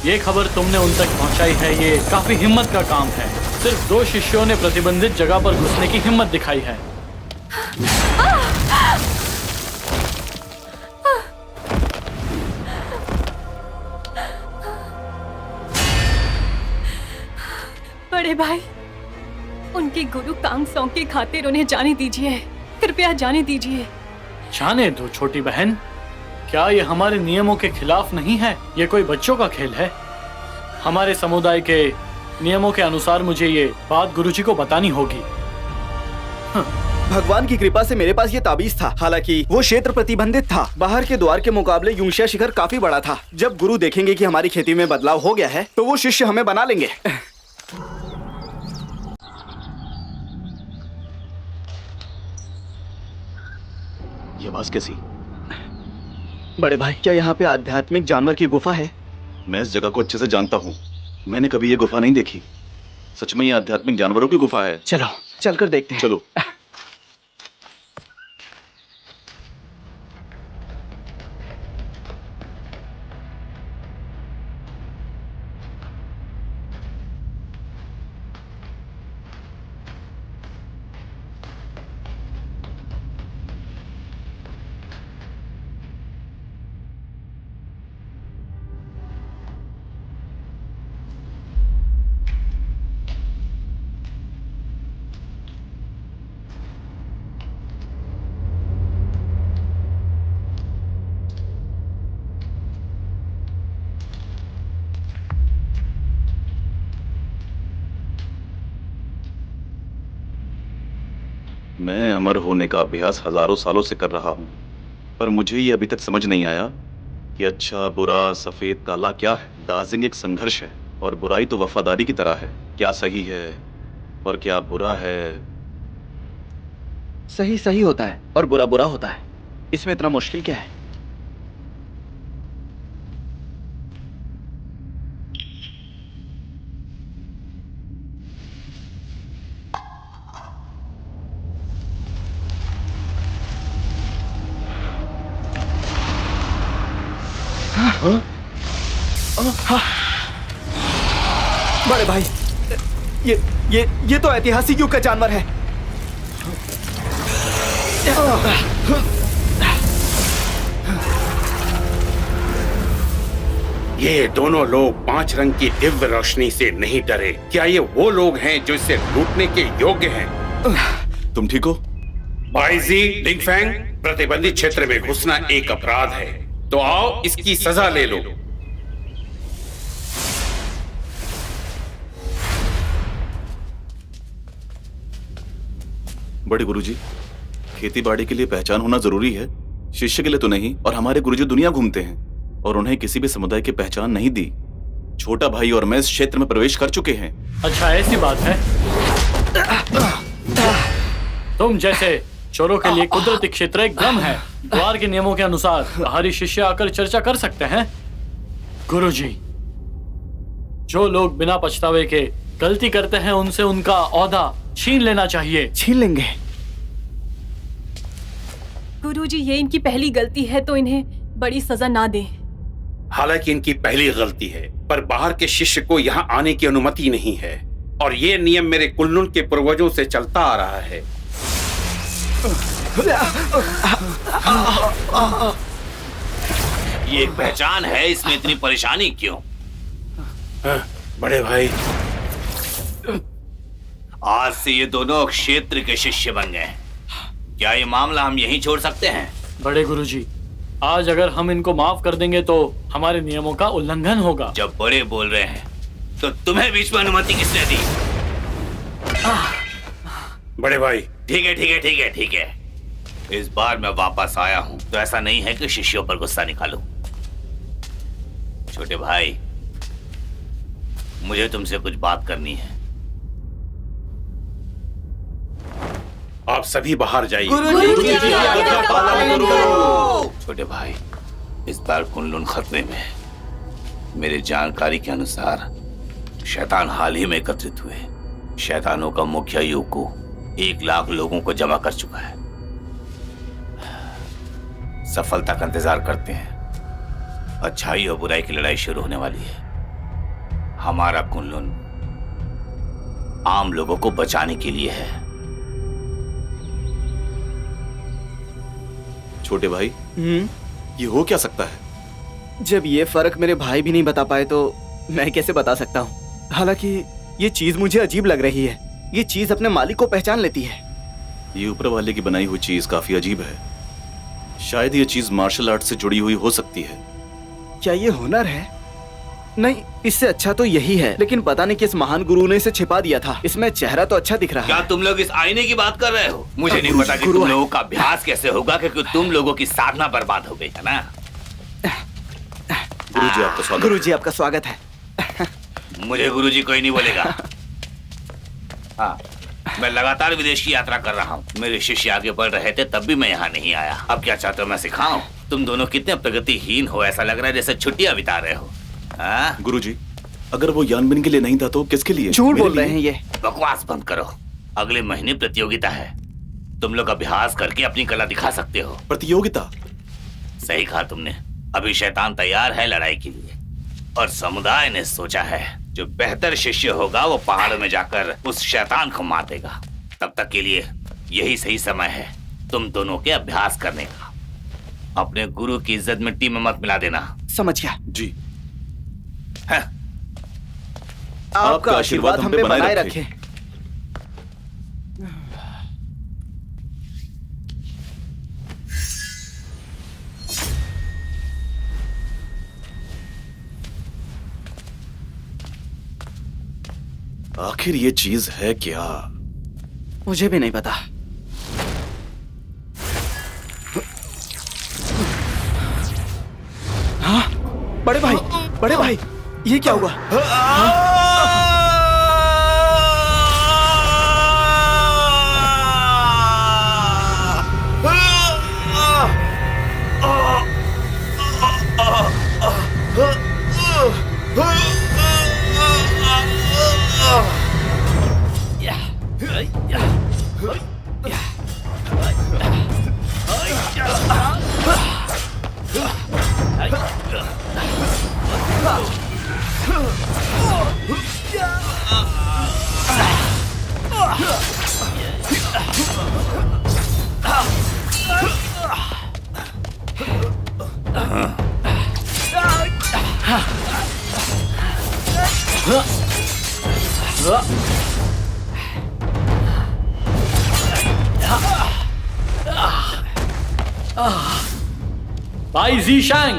ये खबर तुमने उन तक पहुंचाई है, ये काफी हिम्मत का काम है। सिर्फ 2 शिष्यों ने प्रतिबंधित जगह पर घुसने की हिम्मत दिखाई है। बड़े भाई, उनके गुरु कांग सॉन्ग की खातिर उन्हें जाने दीजिए, कृपया जाने दीजिए। जाने दो छोटी बहन, क्या ये हमारे नियमों के खिलाफ नहीं है? ये कोई बच्चों का खेल है? हमारे समुदाय के नियमों के अनुसार मुझे ये बात गुरुजी को बतानी होगी। भगवान की कृपा से मेरे पास ये ताबीज था। हालांकि वो क्षेत्र प्रतिबंधित था। बाहर के द्वार के मुकाबले यूंशिया शिखर काफी बड़ा था। जब गुरु देखेंगे कि हमारी खेती में बदलाव हो गया है तो वो शिष्य हमें बना लेंगे। ये आवाज कैसी? बड़े भाई, क्या यहाँ पे आध्यात्मिक जानवर की गुफा है? मैं इस जगह को अच्छे से जानता हूँ। मैंने कभी ये गुफा नहीं देखी। सच में ये आध्यात्मिक जानवरों की गुफा है? चलो चलकर देखते हैं। चलो। मैं अमर होने का अभ्यास हजारों सालों से कर रहा हूँ, पर मुझे ये अभी तक समझ नहीं आया कि अच्छा बुरा सफेद काला क्या है। दार्जिलिंग एक संघर्ष है और बुराई तो वफादारी की तरह है। क्या सही है और क्या बुरा है? सही सही होता है और बुरा बुरा होता है। इसमें इतना मुश्किल क्या है? बड़े भाई, ये तो ऐतिहासिक युग का जानवर है। ये दोनों लोग 5 रंग की दिव्य रोशनी से नहीं डरे। क्या ये वो लोग हैं जो इसे लूटने के योग्य हैं? तुम ठीक हो? बाईजी लिंगफैंग, प्रतिबंधित क्षेत्र में घुसना एक अपराध है, तो आओ इसकी सजा ले लो। बड़े गुरुजी, खेती बाड़ी के लिए पहचान होना जरूरी है, शिष्य के लिए तो नहीं। और हमारे गुरुजी दुनिया घूमते हैं और उन्हें किसी भी समुदाय की पहचान नहीं दी। छोटा भाई और मैं इस क्षेत्र में प्रवेश कर चुके हैं। अच्छा ऐसी बात है? तुम जैसे चोरों के लिए कुदरती क्षेत्र एक भ्रम है। द्वार के नियमों के अनुसार बाहरी शिष्य आकर चर्चा कर सकते हैं। गुरुजी, जो लोग बिना पछतावे के गलती करते हैं उनसे उनका ओहदा छीन लेना चाहिए। छीन लेंगे? गुरुजी, ये इनकी पहली गलती है तो इन्हें बड़ी सजा ना दें। हालांकि इनकी पहली गलती है, पर बाहर के शिष्य को यहाँ आने की अनुमति नहीं है और ये नियम मेरे कुल्लून के पूर्वजों से चलता आ रहा है। ये एक पहचान है, इसमें इतनी परेशानी क्यों? बड़े भाई, आज से ये दोनों क्षेत्र के शिष्य बन गए। क्या ये मामला हम यहीं छोड़ सकते हैं? बड़े गुरुजी, आज अगर हम इनको माफ कर देंगे तो हमारे नियमों का उल्लंघन होगा। जब बड़े बोल रहे हैं तो तुम्हें बीच में अनुमति किसने दी? बड़े भाई, ठीक है ठीक है ठीक है ठीक है। इस बार मैं वापस आया हूं तो ऐसा नहीं है कि शिष्यों पर गुस्सा निकालूं। छोटे भाई, मुझे तुमसे कुछ बात करनी है। आप सभी बाहर जाइए। छोटे भाई, इस बार कुनलुन खतरे में है। मेरी जानकारी के अनुसार शैतान हाल ही में एकत्रित हुए। शैतानों का मुखिया यूको 1 लाख लोगों को जमा कर चुका है। सफलता का इंतजार करते हैं। अच्छाई और बुराई की लड़ाई शुरू होने वाली है। हमारा कुनलुन आम लोगों को बचाने के लिए है। छोटे भाई, ये हो क्या सकता है? जब ये फर्क मेरे भाई भी नहीं बता पाए तो मैं कैसे बता सकता हूँ। हालांकि ये चीज मुझे अजीब लग रही है। ये चीज अपने मालिक को पहचान लेती है। ये ऊपर वाले की बनाई हुई चीज काफी अजीब है। शायद ये चीज मार्शल आर्ट से जुड़ी हुई हो सकती है। क्या ये हुनर है? नहीं, इससे अच्छा तो यही है, लेकिन पता नहीं किस महान गुरु ने इसे छिपा दिया था। इसमें चेहरा तो अच्छा दिख रहा क्या है। तुम लोग इस आईने की बात कर रहे हो? मुझे नहीं पता कि गुरु तुम है। लोगों का अभ्यास कैसे होगा, क्योंकि तुम लोगों की साधना बर्बाद हो गई है ना। गुरुजी आपका स्वागत। गुरुजी आपका स्वागत है। मुझे गुरुजी कोई नहीं बोलेगा। हाँ, मैं लगातार विदेश की यात्रा कर रहा हूँ। मेरे शिष्य आगे बढ़ रहे थे तब भी मैं यहाँ नहीं आया। अब क्या चाहते हो मैं सिखाऊं? तुम दोनों कितने प्रगतिहीन हो, ऐसा लग रहा है जैसे छुट्टियां बिता रहे हो। हाँ? गुरुजी, अगर वो यानबिन के लिए नहीं था तो किसके लिए? झूठ मेरे बोल रहे लिए? हैं ये। बकवास बंद करो। अगले महीने प्रतियोगिता है। तुम लोग अभ्यास करके अपनी कला दिखा सकते हो। प्रतियोगिता? सही कहा तुमने। अभी शैतान तैयार है लड़ाई के लिए, और समुदाय ने सोचा है जो बेहतर शिष्य होगा वो पहाड़ों में जाकर उस शैतान को मार देगा। तब तक के लिए यही सही समय है तुम दोनों के अभ्यास करने का। अपने गुरु की इज्जत मिट्टी में मत मिला देना। समझ गया। जी। हाँ। आपका आशीर्वाद हम पे बनाए रखे। आखिर ये चीज है क्या? मुझे भी नहीं पता। हाँ, बड़े भाई, बड़े भाई, ये क्या हुआ? भाई ज़ीशैंग,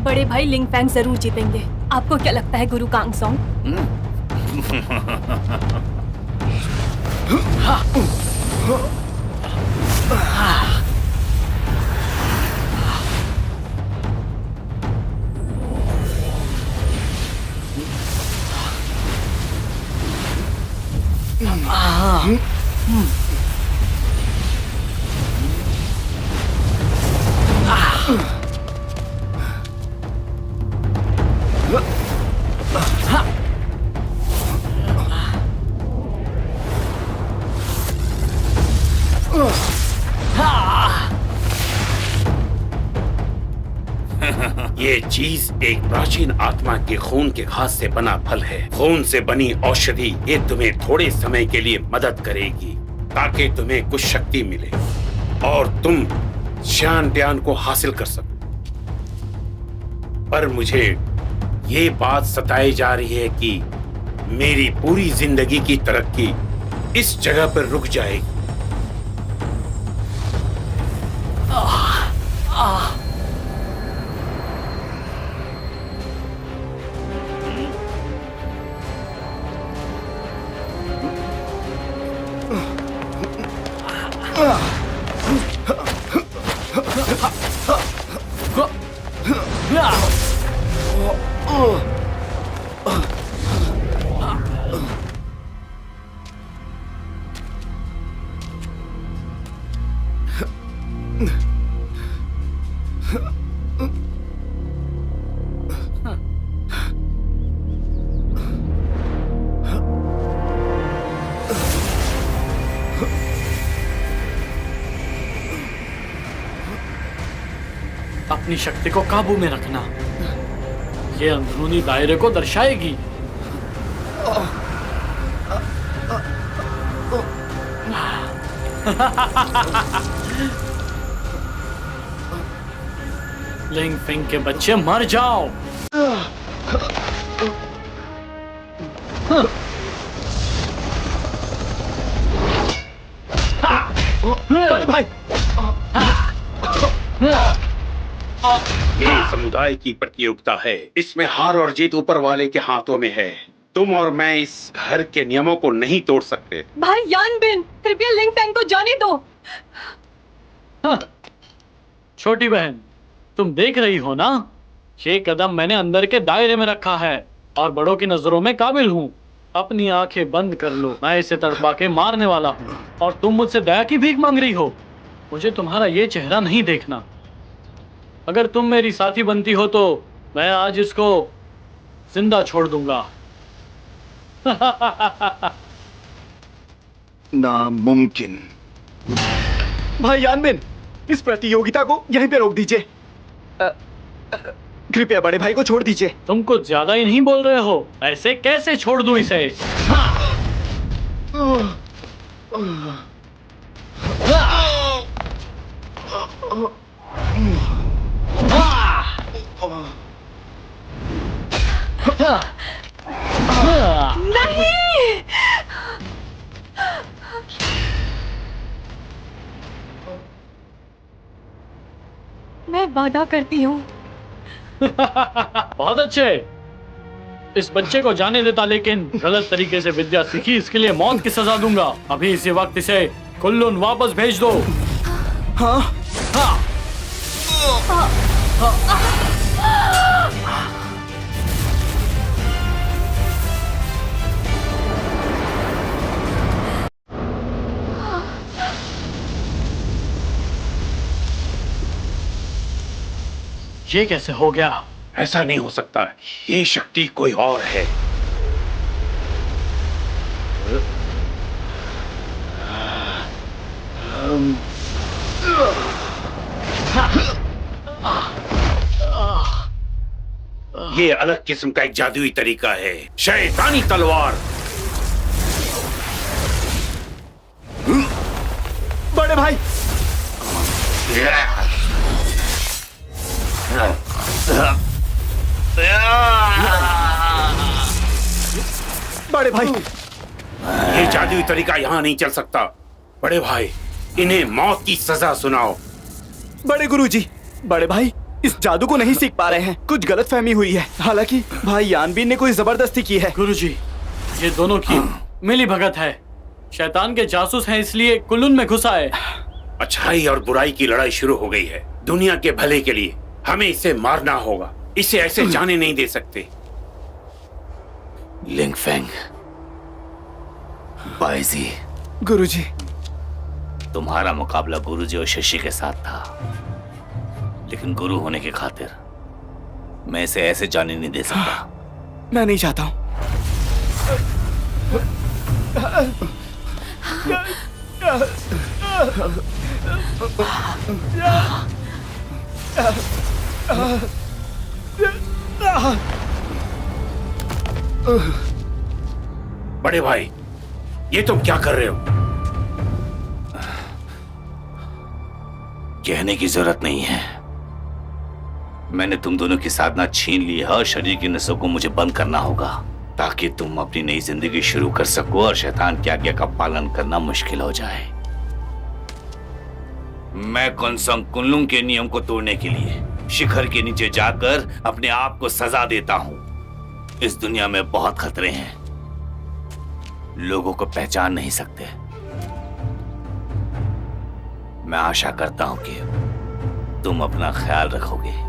बड़े भाई लिंगफैंग जरूर जीतेंगे। आपको क्या लगता है गुरु कांगसोंग? ये चीज एक प्राचीन आत्मा के खून के घास से बना फल है। खून से बनी औषधि ये तुम्हें थोड़े समय के लिए मदद करेगी ताकि तुम्हें कुछ शक्ति मिले और तुम शान ध्यान को हासिल कर सको। पर मुझे ये बात सताई जा रही है कि मेरी पूरी जिंदगी की तरक्की इस जगह पर रुक जाएगी। अपनी शक्ति को काबू में रखना। ये अंदरूनी दायरे को दर्शाएगी। लिंग फिंग के बच्चे मर जाओ। भाई ये समुदाय की प्रतियोगिता है, इसमें हार और जीत ऊपर वाले के हाथों में है। तुम और मैं इस घर के नियमों को नहीं तोड़ सकते। भाई यानबिन, कृपया लिंग फैंग को जाने दो। हाँ। छोटी बहन, तुम देख रही हो ना, ये कदम मैंने अंदर के दायरे में रखा है और बड़ों की नजरों में काबिल हूँ। अपनी आंखें बंद कर लो, मैं इसे तड़पा के मारने वाला हूँ और तुम मुझसे दया की भीख मांग रही हो। मुझे तुम्हारा ये चेहरा नहीं देखना। अगर तुम मेरी साथी बनती हो तो मैं आज इसको जिंदा छोड़ दूंगा। नामुमकिन। भाई यानबिन, इस प्रतियोगिता को यहीं पे रोक दीजिए। कृपया बड़े भाई को छोड़ दीजिए। तुम कुछ ज्यादा ही नहीं बोल रहे हो। ऐसे कैसे छोड़ दूं इसे? नहीं, मैं वादा करती हूँ। बहुत अच्छे। इस बच्चे को जाने देता, लेकिन गलत तरीके से विद्या सीखी, इसके लिए मौत की सजा दूंगा। अभी इसी वक्त इसे कुल्लून वापस भेज दो। हाँ हाँ। ये कैसे हो गया? ऐसा नहीं हो सकता, ये शक्ति कोई और है। ये अलग किस्म का एक जादुई तरीका है, शैतानी तलवार। बड़े भाई, बड़े भाई, ये जादुई तरीका यहाँ नहीं चल सकता। बड़े भाई, इन्हें मौत की सजा सुनाओ। बड़े गुरुजी, बड़े भाई इस जादू को नहीं सीख पा रहे हैं। कुछ गलतफहमी हुई है। हालांकि भाई यानबीन ने कोई जबरदस्ती की है। गुरुजी, ये दोनों की मिली भगत है। शैतान के जासूस हैं, इसलिए कुल्लून में घुसा है। अच्छाई और बुराई की लड़ाई शुरू हो गई है। दुनिया के भले के लिए हमें इसे मारना होगा। इसे ऐसे जाने नहीं दे सकते। लिंग फेंग, बाईजी, गुरुजी, तुम्हारा मुकाबला गुरुजी और शिष्य के साथ था, लेकिन गुरु होने की खातिर मैं इसे ऐसे जाने नहीं दे सकता। मैं नहीं चाहता हूं। बड़े भाई, ये तुम क्या कर रहे हो? कहने की जरूरत नहीं है। मैंने तुम दोनों की साधना छीन ली है और शरीर की नसों को मुझे बंद करना होगा, ताकि तुम अपनी नई जिंदगी शुरू कर सको और शैतान की आज्ञा का पालन करना मुश्किल हो जाए। मैं कुनसंग कुनलुंग के नियम को तोड़ने के लिए शिखर के नीचे जाकर अपने आप को सजा देता हूं। इस दुनिया में बहुत खतरे हैं, लोगों को पहचान नहीं सकते। मैं आशा करता हूं कि तुम अपना ख्याल रखोगे।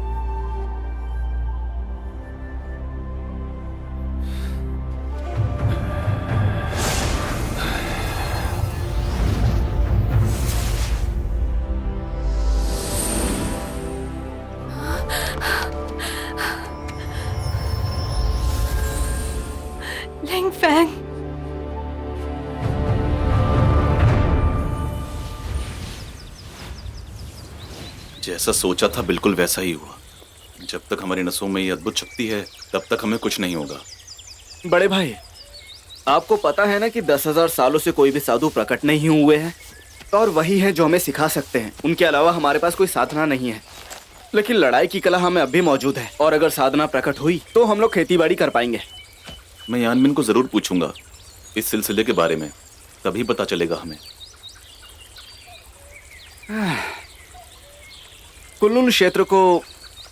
लिंग फैंग, जैसा सोचा था बिल्कुल वैसा ही हुआ। जब तक हमारी नसों में ये अद्भुत शक्ति है तब तक हमें कुछ नहीं होगा। बड़े भाई, आपको पता है ना कि 10,000 सालों से कोई भी साधु प्रकट नहीं हुए हैं और वही है जो हमें सिखा सकते हैं। उनके अलावा हमारे पास कोई साधना नहीं है, लेकिन लड़ाई की कला हमें अब भी मौजूद है और अगर साधना प्रकट हुई तो हम लोग खेती बाड़ी कर पाएंगे। मैं यानमिन को जरूर पूछूंगा इस सिलसिले के बारे में, तभी पता चलेगा हमें। कुल्लून क्षेत्र को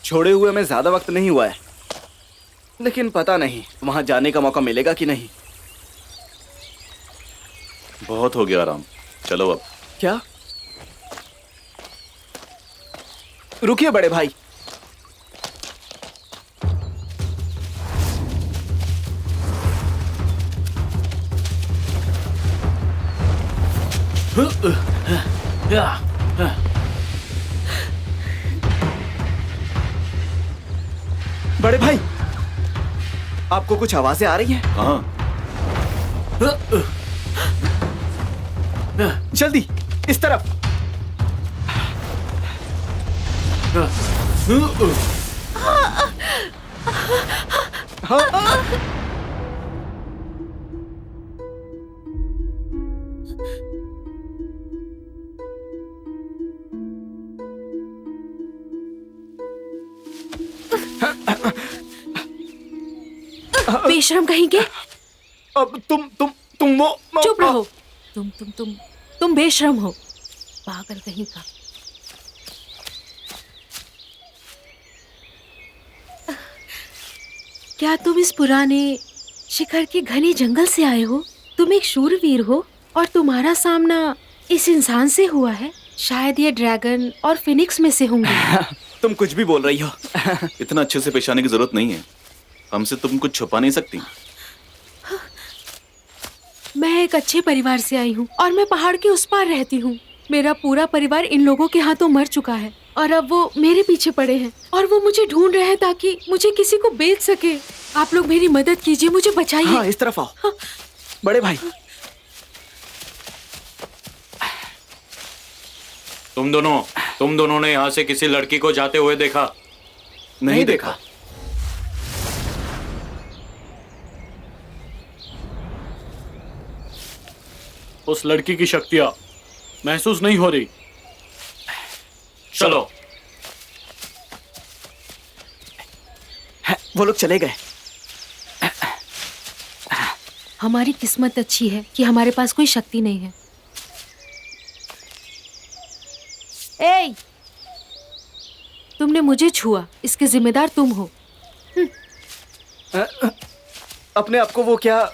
छोड़े हुए हमें ज्यादा वक्त नहीं हुआ है, लेकिन पता नहीं वहां जाने का मौका मिलेगा कि नहीं। बहुत हो गया आराम, चलो अब। क्या? रुकिए बड़े भाई, बड़े भाई, आपको कुछ आवाजें आ रही हैं? कहाँ? जल्दी इस तरफ। हाँ। बेशरम कहेंगे। अब तुम वो चुप रहो। तुम बेशरम हो, पागल कहीं का। क्या तुम इस पुराने शिखर के घने जंगल से आए हो? तुम एक शूरवीर हो और तुम्हारा सामना इस इंसान से हुआ है। शायद ये ड्रैगन और फिनिक्स में से होंगे। तुम कुछ भी बोल रही हो। इतना अच्छे से पेश आने की जरूरत नहीं है, हमसे तुम कुछ छुपा नहीं सकती। मैं एक अच्छे परिवार से आई हूँ और मैं पहाड़ के उस पार रहती हूँ। मेरा पूरा परिवार इन लोगों के हाथों मर चुका है और अब वो मेरे पीछे पड़े हैं और वो मुझे ढूंढ रहे हैं ताकि मुझे किसी को बेच सके। आप लोग मेरी मदद कीजिए, मुझे बचाइए। हाँ, इस तरफ आओ। हाँ। बड़े भाई, तुम दोनों ने यहाँ से किसी लड़की को जाते हुए देखा? नहीं देखा। उस लड़की की शक्तियां महसूस नहीं हो रही। चलो। वो लोग चले गए। हमारी किस्मत अच्छी है कि हमारे पास कोई शक्ति नहीं है। ए, तुमने मुझे छुआ, इसके जिम्मेदार तुम हो। अपने आप को वो क्या?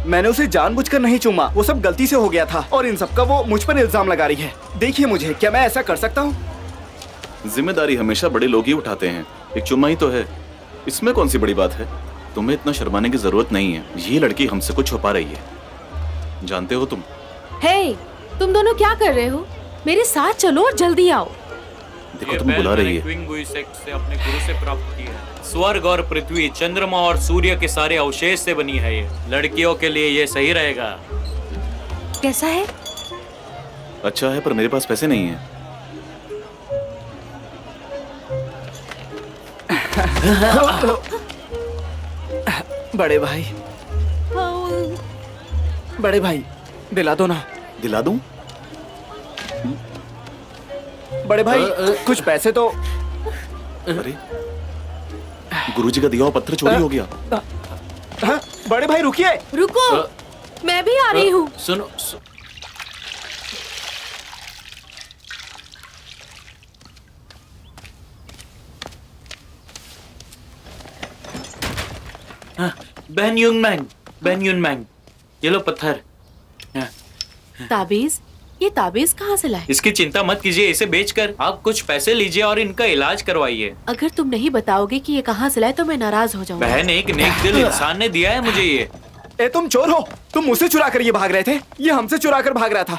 मैंने उसे जानबूझकर नहीं चूमा, वो सब गलती से हो गया था और इन सब का वो मुझ पर इल्जाम लगा रही है। देखिए मुझे, क्या मैं ऐसा कर सकता हूँ? जिम्मेदारी हमेशा बड़े लोग ही उठाते हैं, एक चुम्मा ही तो है, इसमें कौन सी बड़ी बात है? तुम्हें इतना शर्माने की जरूरत नहीं है। ये लड़की हमसे कुछ छुपा रही है, जानते हो तुम? हे, तुम दोनों क्या कर रहे हो? मेरे साथ चलो और जल्दी आओ। देखो तुम बुला रही है। से अपने गुरु से प्राप्त की है। स्वर्ग और पृथ्वी, चंद्रमा और सूर्य के सारे अवशेष से बनी है। ये लड़कियों के लिए ये सही रहेगा। कैसा है? अच्छा है, पर मेरे पास पैसे नहीं है। बड़े भाई, बड़े भाई, दिला दो ना। दिला दूं? बड़े भाई, कुछ पैसे तो। अरे गुरुजी का दिया हुआ पत्थर चोरी हो गया। हाँ, बड़े भाई रुकिए। रुको, मैं भी आ रही हूँ। सुनो, बहन युनमैंग, ये लो पत्थर। ताबीज? ये ताबीज कहाँ से लाए? इसकी चिंता मत कीजिए, इसे बेचकर आप कुछ पैसे लीजिए और इनका इलाज करवाइए। अगर तुम नहीं बताओगे कि ये कहाँ से लाए तो मैं नाराज हो जाऊंगा। बहन, एक नेक दिल इंसान ने दिया है मुझे ये। ए, तुम चोर हो? तुम मुझसे चुरा कर ये भाग रहे थे? ये हमसे चुरा कर भाग रहा था।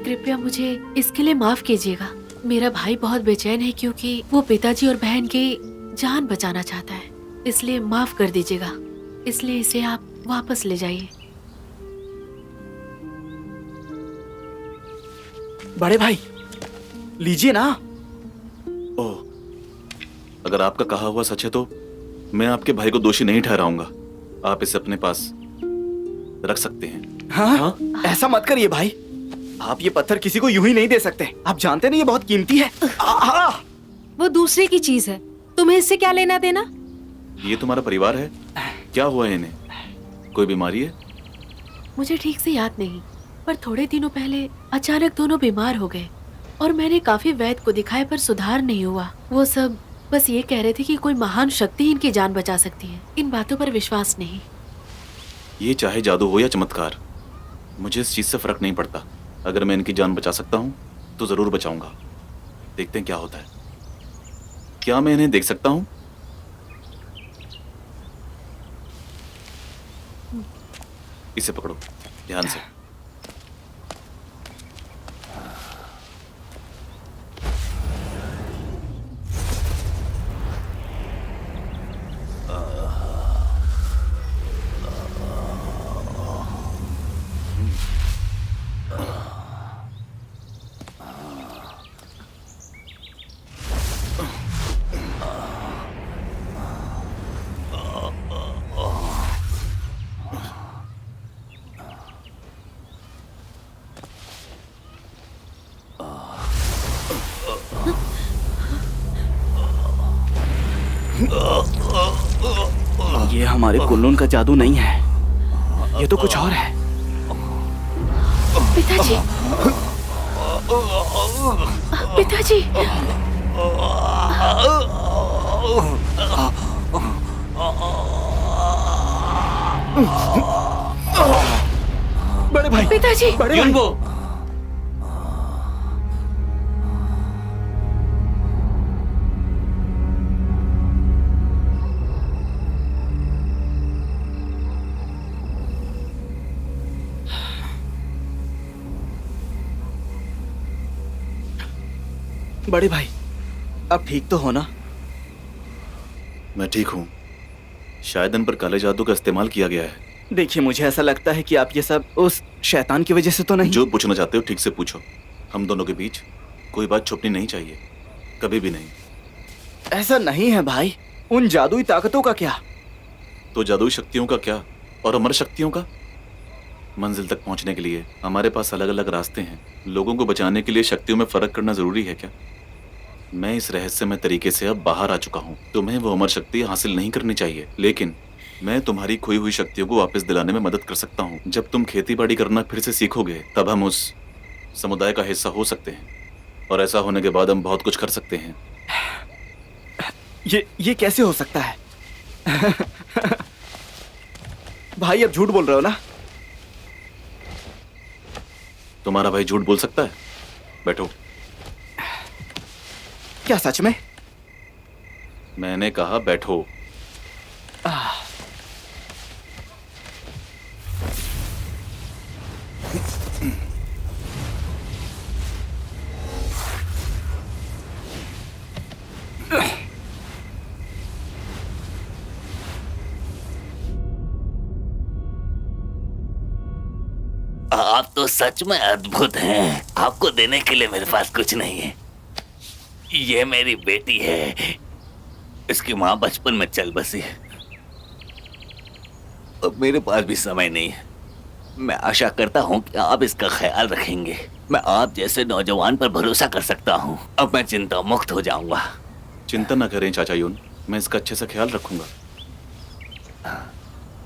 कृपया मुझे इसके लिए माफ कीजिएगा। मेरा भाई बहुत बेचैन है क्योंकि वो पिताजी और बहन की जान बचाना चाहता है, इसलिए माफ कर दीजिएगा। इसलिए इसे आप वापस ले जाइए। बड़े भाई, लीजिए ना। ओह, अगर आपका कहा हुआ सच है तो मैं आपके भाई को दोषी नहीं ठहराऊंगा। आप इसे अपने पास रख सकते हैं। हाँ? ऐसा मत करिए भाई, आप ये पत्थर किसी को यूं ही नहीं दे सकते। आप जानते नहीं ये बहुत कीमती है। वो दूसरे की चीज है, तुम्हें इससे क्या लेना देना? ये तुम्हारा परिवार है, क्या हुआ है इन्हें? कोई बीमारी है? मुझे ठीक से याद नहीं, पर थोड़े दिनों पहले अचानक दोनों बीमार हो गए और मैंने काफी वैद्य को दिखाया पर सुधार नहीं हुआ। वो सब बस ये कह रहे थे कि कोई महान शक्ति इनकी जान बचा सकती है। इन बातों पर विश्वास नहीं। ये चाहे जादू हो या चमत्कार, मुझे इस चीज से फर्क नहीं पड़ता। अगर मैं इनकी जान बचा सकता हूँ तो जरूर बचाऊंगा। देखते हैं क्या होता है। क्या मैं इन्हें देख सकता हूँ? इसे पकड़ो ध्यान से। ये हमारे कुल्लून का जादू नहीं है, ये तो कुछ और है। पिताजी, पिताजी, बड़े भाई, पिताजी, बड़े भाई। युनबो, बड़े भाई, अब ठीक तो हो ना? मैं ठीक हूँ। शायद इन पर काले जादू का इस्तेमाल किया गया है। देखिए, मुझे ऐसा लगता है कि आप ये सब उस शैतान की वजह से तो नहीं। जो पूछना चाहते हो ठीक से पूछो। हम दोनों के बीच कोई बात छुपनी नहीं चाहिए, कभी भी नहीं। ऐसा नहीं है भाई। उन जादुई ताकतों का क्या? तो जादुई शक्तियों का क्या, और अमर शक्तियों का? मंजिल तक पहुंचने के लिए हमारे पास अलग अलग रास्ते हैं। लोगों को बचाने के लिए शक्तियों में फर्क करना जरूरी है क्या? मैं इस रहस्यमय तरीके से अब बाहर आ चुका हूँ। तुम्हें वो अमर शक्ति हासिल नहीं करनी चाहिए, लेकिन मैं तुम्हारी खोई हुई शक्तियों को वापस दिलाने में मदद कर सकता हूँ। जब तुम खेती बाड़ी करना फिर से सीखोगे, तब हम उस समुदाय का हिस्सा हो सकते हैं, और ऐसा होने के बाद हम बहुत कुछ कर सकते हैं। ये कैसे हो सकता है? भाई, अब झूठ बोल रहे हो ना? तुम्हारा भाई झूठ बोल सकता है? बैठो। क्या सच में? मैंने कहा बैठो। आप तो सच में अद्भुत हैं। आपको देने के लिए मेरे पास कुछ नहीं है। ये मेरी बेटी है। इसकी माँ बचपन में चल बसी। अब मेरे पास भी समय नहीं है। मैं आशा करता हूँ कि आप इसका ख्याल रखेंगे। मैं आप जैसे नौजवान पर भरोसा कर सकता हूँ। अब मैं चिंता मुक्त हो जाऊंगा। चिंता न करें चाचा यून, मैं इसका अच्छे से ख्याल रखूंगा।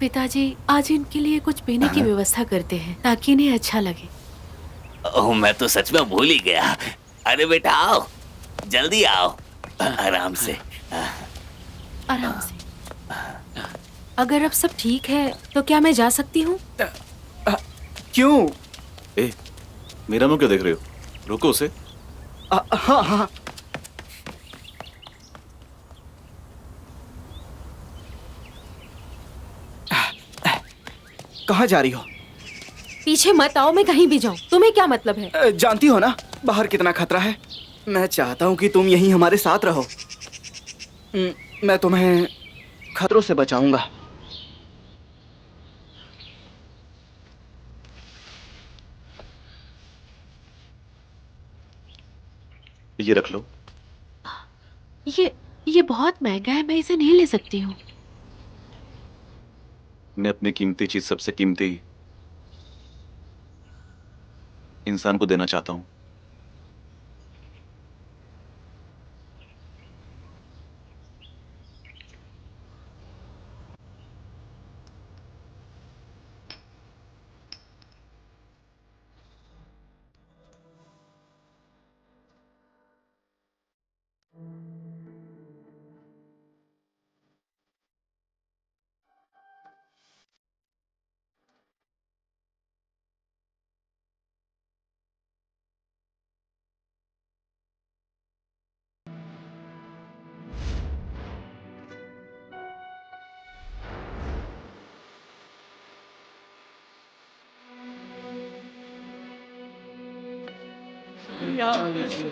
पिताजी, आज इनके लिए कुछ पीने की व्यवस्था करते हैं ताकि इन्हें अच्छा लगे। ओह, मैं तो सच में भूल ही गया। अरे बेटा आओ, जल्दी आओ। आराम से, आराम से। अगर अब सब ठीक है तो क्या मैं जा सकती हूँ? क्यों? ए, मेरा मुंह क्यों देख रहे हो? रोको उसे। हाँ हाँ। कहाँ जा रही हो? पीछे मत आओ, मैं कहीं भी जाऊँ। तुम्हें क्या मतलब है? जानती हो ना बाहर कितना खतरा है। मैं चाहता हूँ कि तुम यहीं हमारे साथ रहो। मैं तुम्हें खतरों से बचाऊंगा। ये रख लो। ये बहुत महंगा है, मैं इसे नहीं ले सकती हूँ। मैं अपनी कीमती चीज, सबसे कीमती इंसान को देना चाहता हूं।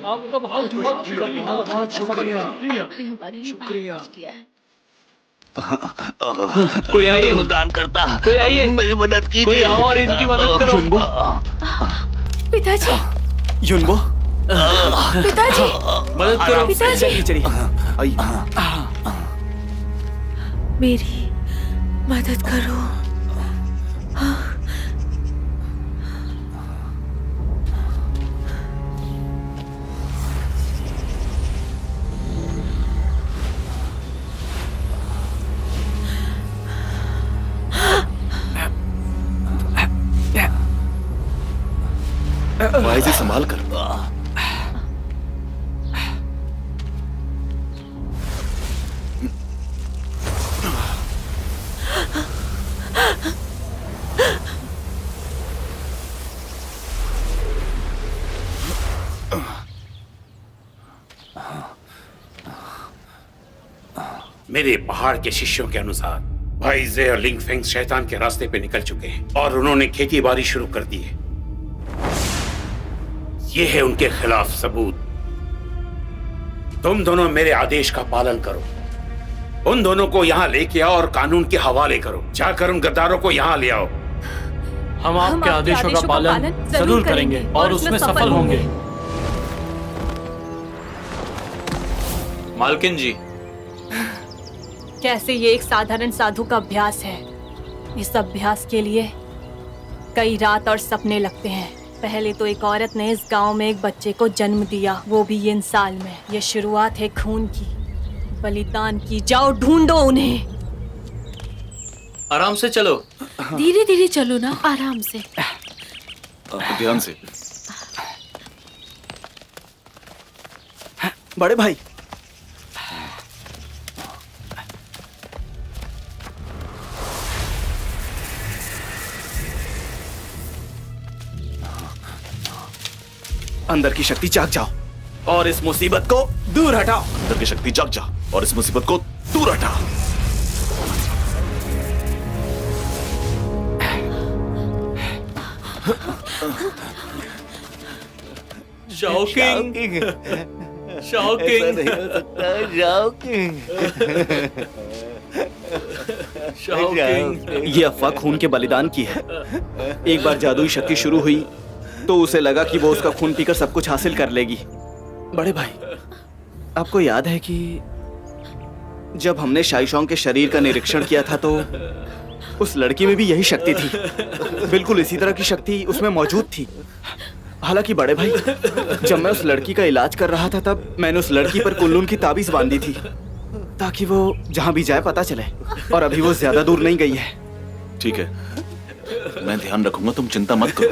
आपका बहुत शुक्रिया। कोई आइए, दान करता, कोई आइए, मेरी मदद कीजिए, कोई आओ और इनकी मदद करो। पिताजी, युनबो, पिताजी, मदद करो। पिताजी, चलिए आइए। मेरी मदद करो। वाइजी, संभाल कर। मेरे पहाड़ के शिष्यों के अनुसार भाई जे और लिंगफेंग शैतान के रास्ते पे निकल चुके हैं और उन्होंने खेती बाड़ी शुरू कर दी है। ये है उनके खिलाफ सबूत। तुम दोनों मेरे आदेश का पालन करो। उन दोनों को यहाँ लेके आओ और कानून के हवाले करो। जाकर उन गद्दारों को यहाँ ले आओ। हम आपके आदेशों का पालन जरूर करेंगे और उसमें सफल होंगे। मालकिन जी, कैसे ये एक साधारण साधु का अभ्यास है। इस अभ्यास के लिए कई रात और सपने लगते हैं। पहले तो एक औरत ने इस गांव में एक बच्चे को जन्म दिया, वो भी इन साल में। ये शुरुआत है खून की, बलिदान की। जाओ ढूंढो उन्हें। आराम से चलो। धीरे धीरे चलो ना, आराम से। ध्यान से। बड़े भाई, अंदर की शक्ति जाग जाओ और इस मुसीबत को दूर हटाओ। अंदर की शक्ति जाग जा और इस मुसीबत को दूर हटा। Shocking, shocking, shocking. ये अफवाह खून के बलिदान की है। एक बार जादुई शक्ति शुरू हुई तो उसे लगा कि वो उसका खून पीकर सब कुछ हासिल कर लेगी। बड़े भाई, आपको याद है कि जब हमने शाइशोंग के शरीर का निरीक्षण किया था तो उस लड़की में भी यही शक्ति थी। बिल्कुल इसी तरह की शक्ति उसमें मौजूद थी। हालांकि बड़े भाई, जब मैं उस लड़की का इलाज कर रहा था तब मैंने उस लड़की पर कुल्लून की ताबीज बांधी थी ताकि वो जहां भी जाए पता चले। और अभी वो ज्यादा दूर नहीं गई है। ठीक है, मैं ध्यान रखूंगा, तुम चिंता मत करो।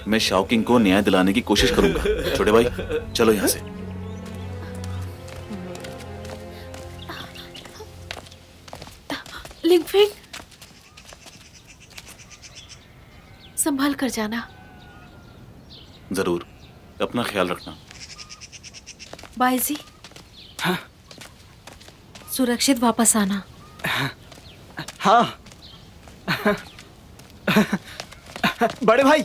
मैं शॉकिंग को न्याय दिलाने की कोशिश करूंगा। छोटे भाई, चलो यहां से। लिंगफेंग, संभाल कर जाना। जरूर, अपना ख्याल रखना। बाईजी, हाँ? सुरक्षित वापस आना। हाँ। बड़े भाई,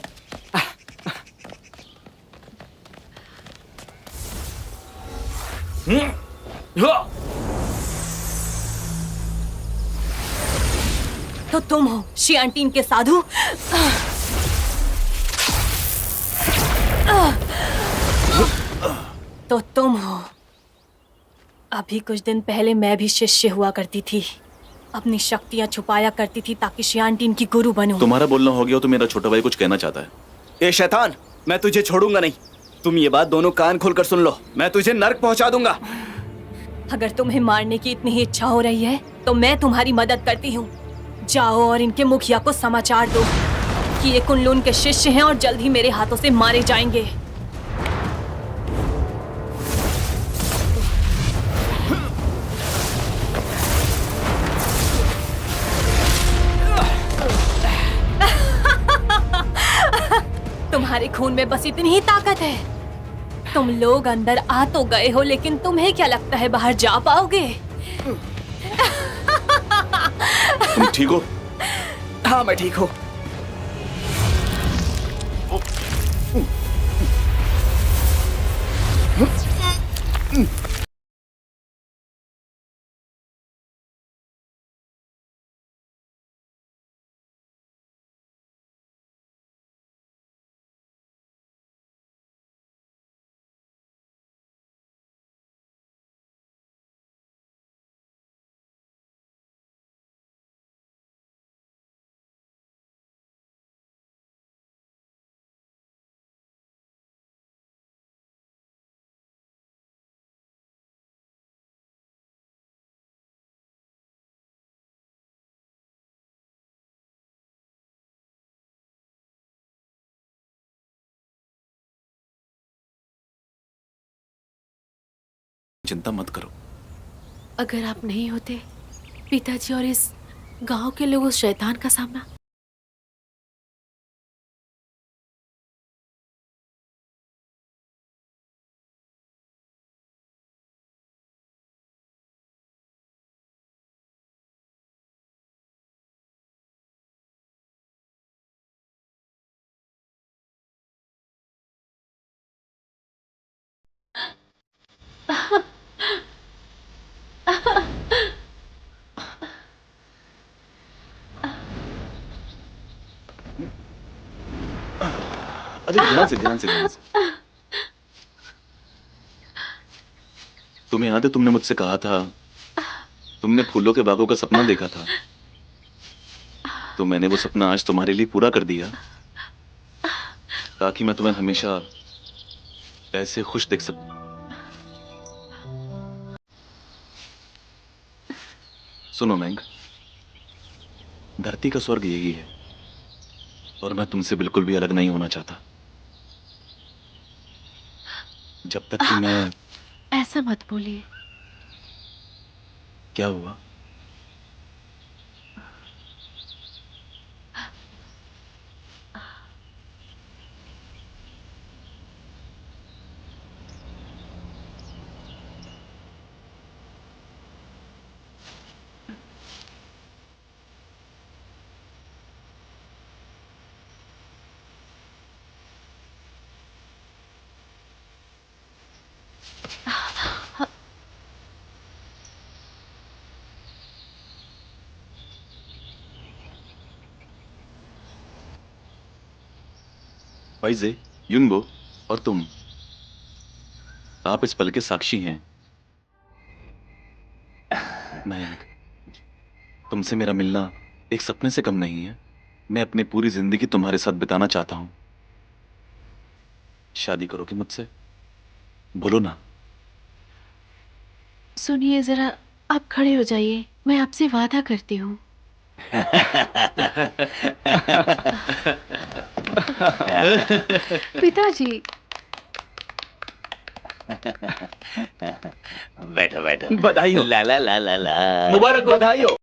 तो तुम हो शियांटीन के साधु। तो तुम हो। अभी कुछ दिन पहले मैं भी शिष्य हुआ करती थी, अपनी शक्तियां छुपाया करती थी ताकि शियांटीन की गुरु बनूं। तुम्हारा बोलना हो गया तो मेरा छोटा भाई कुछ कहना चाहता है। ए शैतान, मैं तुझे छोड़ूंगा नहीं। तुम ये बात दोनों कान खोलकर सुन लो, मैं तुझे नर्क पहुंचा दूंगा। अगर तुम्हें मारने की इतनी ही इच्छा हो रही है तो मैं तुम्हारी मदद करती हूँ। जाओ और इनके मुखिया को समाचार दो कि ये कुनलुन के शिष्य हैं और जल्द ही मेरे हाथों से मारे जाएंगे। तुम्हारे खून में बस इतनी ही ताकत है। तुम लोग अंदर आ तो गए हो, लेकिन तुम्हें क्या लगता है बाहर जा पाओगे? तुम ठीक हो? हाँ मैं ठीक हूँ। चिंता मत करो। अगर आप नहीं होते, पिताजी और इस गांव के लोग उस शैतान का सामना। अरे ध्यान से ध्यान से ध्यान से। तुम्हें याद है तुमने मुझसे कहा था, तुमने फूलों के बागों का सपना देखा था, तो मैंने वो सपना आज तुम्हारे लिए पूरा कर दिया ताकि मैं तुम्हें हमेशा ऐसे खुश देख सकूं। सुनो मैंग, धरती का स्वर्ग यही है और मैं तुमसे बिल्कुल भी अलग नहीं होना चाहता। जब तक कि मैं। ऐसा मत बोलिए। क्या हुआ? वाइजे, युनबो और तुम, आप इस पल के साक्षी हैं। मैं, तुमसे मेरा मिलना एक सपने से कम नहीं है। मैं अपनी पूरी जिंदगी तुम्हारे साथ बिताना चाहता हूं। शादी करोगे मुझसे? बोलो ना। सुनिए जरा, आप खड़े हो जाइए, मैं आपसे वादा करती हूँ। पिताजी। बैठो बैठो। बधाई हो। ला ला ला ला ला। मुबारक हो। बधाई हो।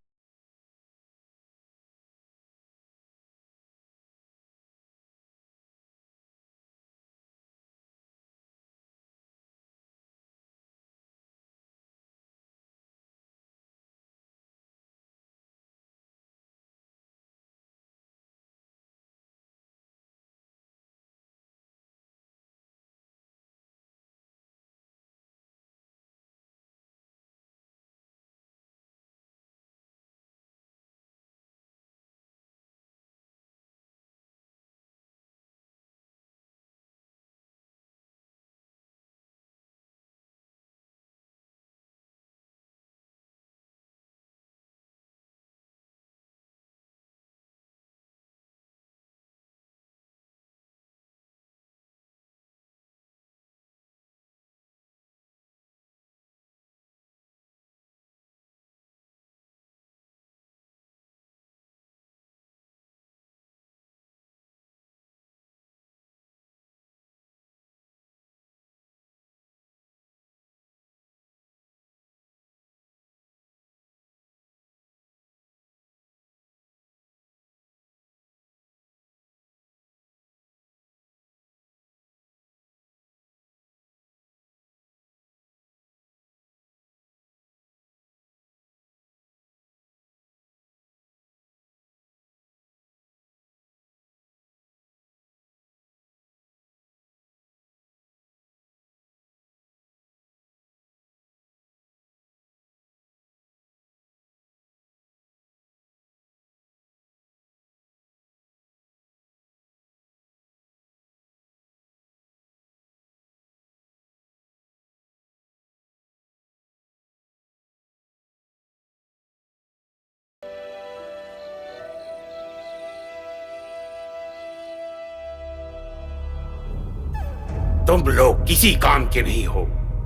तुम लोग किसी काम के नहीं हो।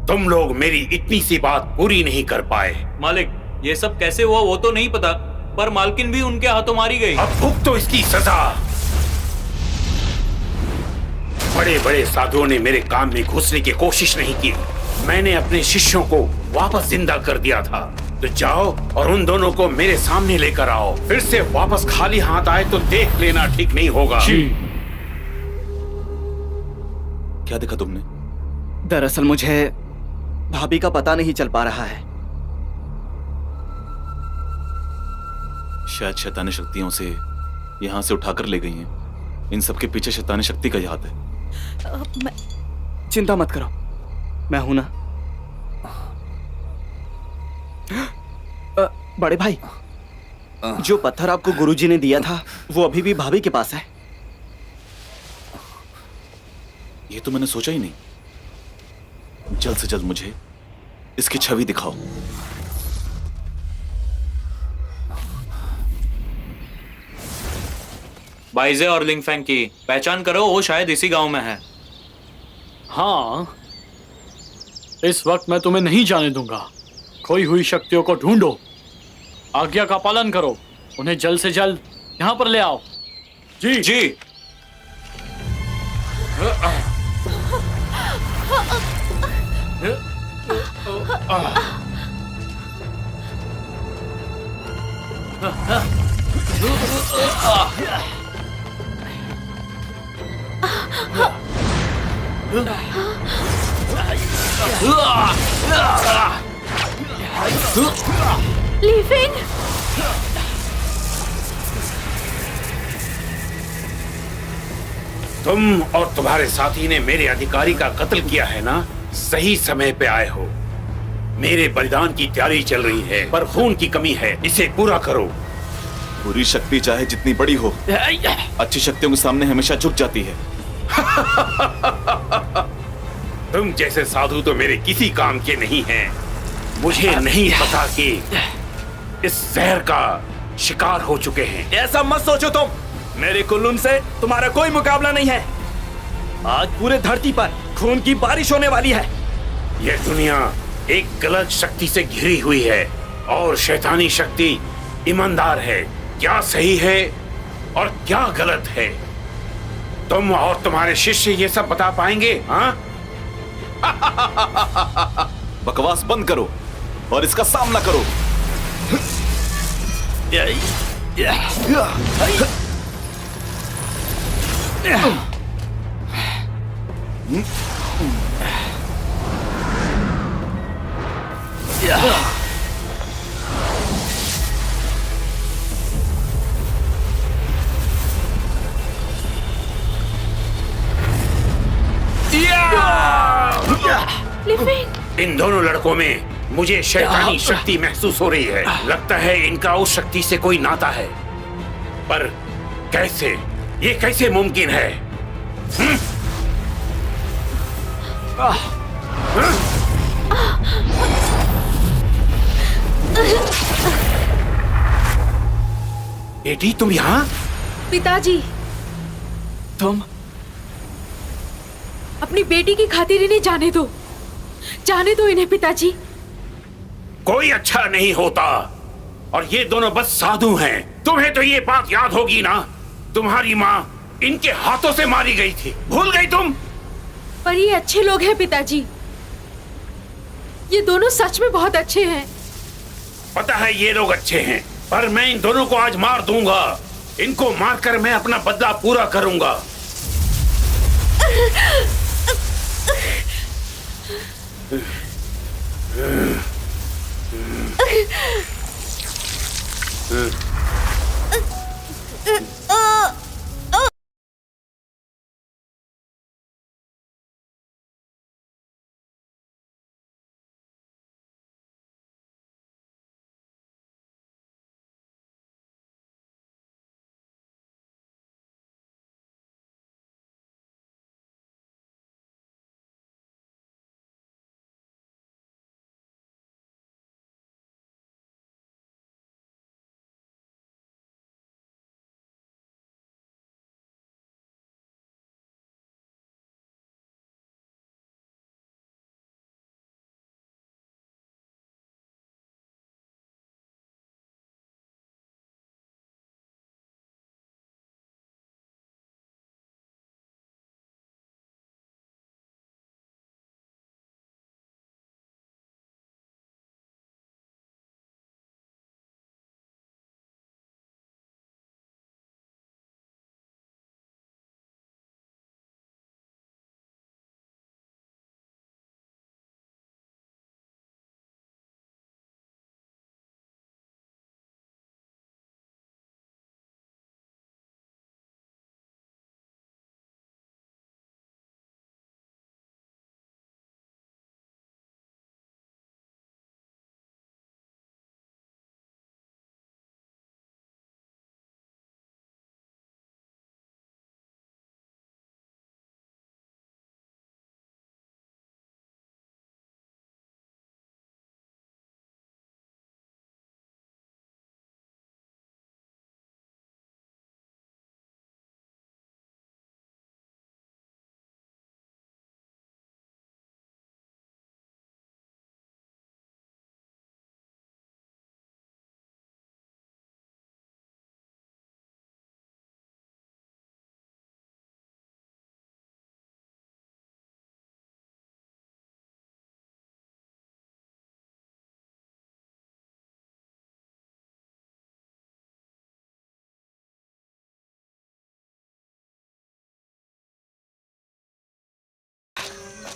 तुम लोग मेरी इतनी सी बात पूरी नहीं कर पाए। मालिक, ये सब कैसे हुआ वो तो नहीं पता, पर मालकिन भी उनके हाथों मारी गई। अब भुगतो तो इसकी सजा। बड़े बड़े साधुओं ने मेरे काम में घुसने की कोशिश नहीं की। मैंने अपने शिष्यों को वापस जिंदा कर दिया था। तो जाओ और उन दोनों को मेरे सामने लेकर आओ। फिर से वापस खाली हाथ आए तो देख लेना ठीक नहीं होगा। क्या देखा तुमने? दरअसल मुझे भाभी का पता नहीं चल पा रहा है। शायद शैतानी शक्तियों से यहाँ से उठाकर ले गई हैं। इन सब के पीछे शैतानी शक्ति का ही हाथ है। चिंता मत करो, मैं हूं ना। बड़े भाई, जो पत्थर आपको गुरुजी ने दिया था वो अभी भी भाभी के पास है। ये तो मैंने सोचा ही नहीं। जल्द से जल्द मुझे इसकी छवि दिखाओ। बाइजे और लिंगफेंग की पहचान करो, वो शायद इसी गांव में है। हाँ, इस वक्त मैं तुम्हें नहीं जाने दूंगा। खोई हुई शक्तियों को ढूंढो, आज्ञा का पालन करो, उन्हें जल्द से जल्द यहाँ पर ले आओ। जी जी। लीफिंग, तुम और तुम्हारे साथी ने मेरे अधिकारी का कत्ल किया है ना? सही समय पे आए हो। मेरे बलिदान की तैयारी चल रही है, पर खून की कमी है, इसे पूरा करो। बुरी शक्ति चाहे जितनी बड़ी हो, अच्छी शक्तियों के सामने हमेशा झुक जाती है। तुम जैसे साधु तो मेरे किसी काम के नहीं हैं। मुझे नहीं पता कि इस जहर का शिकार हो चुके हैं। ऐसा मत सोचो तुम, मेरे कुल्लून से तुम्हारा कोई मुकाबला नहीं है। आज पूरे धरती पर खून की बारिश होने वाली है। यह दुनिया एक गलत शक्ति से घिरी हुई है और शैतानी शक्ति ईमानदार है। क्या सही है और क्या गलत है, तुम और तुम्हारे शिष्य ये सब बता पाएंगे? हाँ? बकवास बंद करो और इसका सामना करो। लीफिंग, इन दोनों लड़कों में मुझे शैतानी शक्ति महसूस हो रही है। लगता है इनका उस शक्ति से कोई नाता है, पर कैसे? ये कैसे मुमकिन है? बेटी, तुम यहाँ? पिताजी, तुम? अपनी बेटी की खातिर इन्हें जाने दो, जाने दो इन्हें पिताजी। कोई अच्छा नहीं होता, और ये दोनों बस साधु हैं। तुम्हें तो ये बात याद होगी ना, तुम्हारी माँ इनके हाथों से मारी गई थी, भूल गई तुम? पर ये अच्छे लोग हैं पिताजी, ये दोनों सच में बहुत अच्छे हैं। पता है ये लोग अच्छे हैं, पर मैं इन दोनों को आज मार दूंगा। इनको मारकर मैं अपना बदला पूरा करूंगा।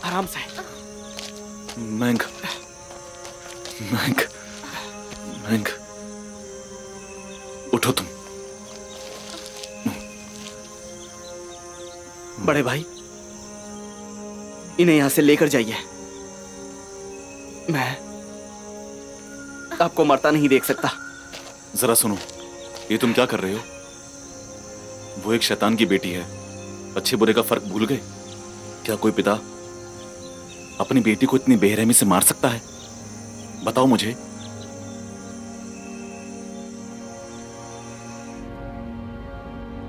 आराम से। मैंग, मैंग, मैंग, उठो तुम। बड़े भाई, इन्हें यहां से लेकर जाइए। मैं आपको मरता नहीं देख सकता। जरा सुनो, ये तुम क्या कर रहे हो? वो एक शैतान की बेटी है। अच्छे बुरे का फर्क भूल गए? क्या कोई पिता अपनी बेटी को इतनी बेरहमी से मार सकता है? बताओ मुझे।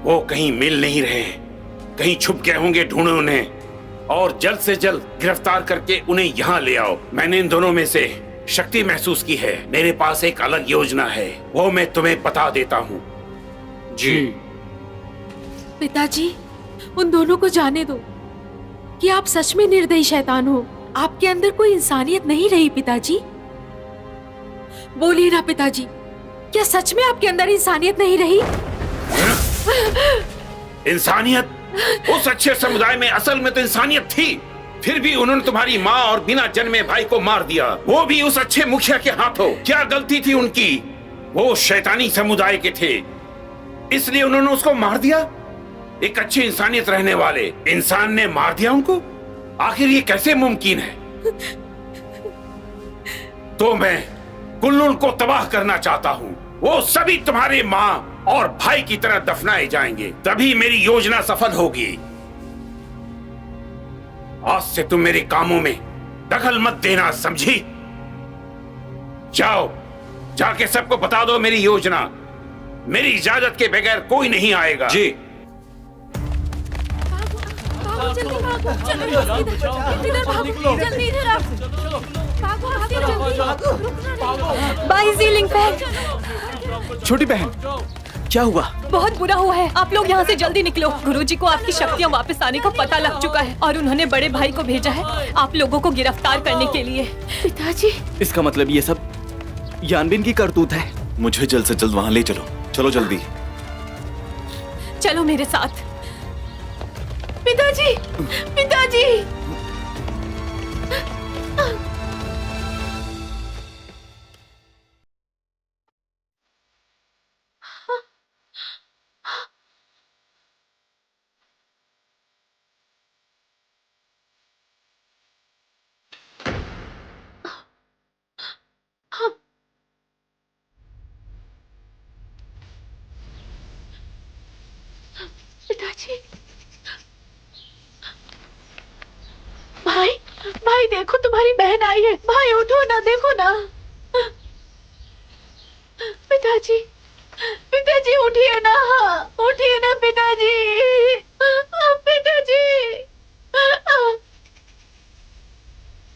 वो कहीं मिल नहीं रहे, कहीं छुप गए होंगे। ढूंढो उन्हें और जल्द से जल्द गिरफ्तार करके उन्हें यहाँ ले आओ। मैंने इन दोनों में से शक्ति महसूस की है। मेरे पास एक अलग योजना है, वो मैं तुम्हें बता देता हूँ। जी। पिताजी, उन दोनों को जाने दो कि आप सच में निर्दयी शैतान हो। आपके अंदर कोई इंसानियत नहीं रही पिताजी। बोलिए ना पिताजी, क्या सच में आपके अंदर इंसानियत नहीं रही? इंसानियत? उस अच्छे समुदाय में असल में तो इंसानियत थी, फिर भी उन्होंने तुम्हारी माँ और बिना जन्मे भाई को मार दिया, वो भी उस अच्छे मुखिया के हाथों। क्या गलती थी उनकी? वो शैतानी समुदाय के थे, इसलिए उन्होंने उसको मार दिया। एक अच्छी इंसानियत रहने वाले इंसान ने मार दिया उनको। आखिर ये कैसे मुमकिन है? तो मैं कुल्लून को तबाह करना चाहता हूँ। वो सभी तुम्हारे माँ और भाई की तरह दफनाए जाएंगे, तभी मेरी योजना सफल होगी। आज से तुम मेरे कामों में दखल मत देना, समझी? जाओ, जाके सबको बता दो मेरी योजना। मेरी इजाजत के बगैर कोई नहीं आएगा। जी। भागो, जल्दी भागो, चलो इधर भागो, जल्दी इधर आओ। भागो, भागो, जल्दी। बाई जीलिंग फैन, छोटी बहन, क्या हुआ? बहुत बुरा हुआ है। आप लोग यहाँ से जल्दी निकलो। गुरुजी को आपकी शक्तियाँ वापस आने का पता लग चुका है और उन्होंने बड़े भाई को भेजा है आप लोगों को गिरफ्तार करने के लिए। पिताजी, इसका मतलब ये सब यानबिन की करतूत है। मुझे जल्द से जल्द वहां ले चलो। चलो जल्दी। चलो मेरे साथ। पिताजी, पिताजी। पिताजी, भाई, भाई देखो तुम्हारी बहन आई है। भाई उठो ना, देखो ना। पिताजी, पिताजी उठिए ना, उठिए ना पिताजी, पिताजी।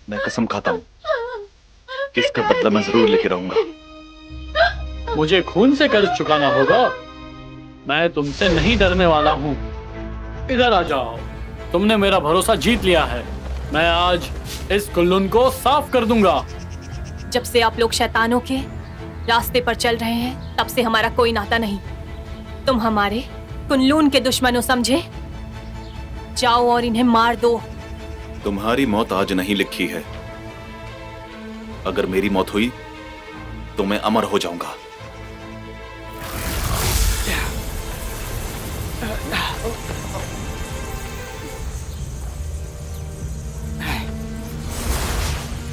मैं कसम खाता हूँ कि इसका बदला मैं जरूर लेके रहूंगा। मुझे खून से कर्ज चुकाना होगा। मैं तुमसे नहीं डरने वाला हूँ। इधर आ जाओ। तुमने मेरा भरोसा जीत लिया है। मैं आज इस कुल्लून को साफ कर दूंगा। जब से आप लोग शैतानों के रास्ते पर चल रहे हैं, तब से हमारा कोई नाता नहीं। तुम हमारे कुल्लून के दुश्मनों समझे। जाओ और इन्हें मार दो। तुम्हारी मौत आज नहीं लिखी है। अगर मेरी मौत हुई तो मैं अमर हो जाऊंगा।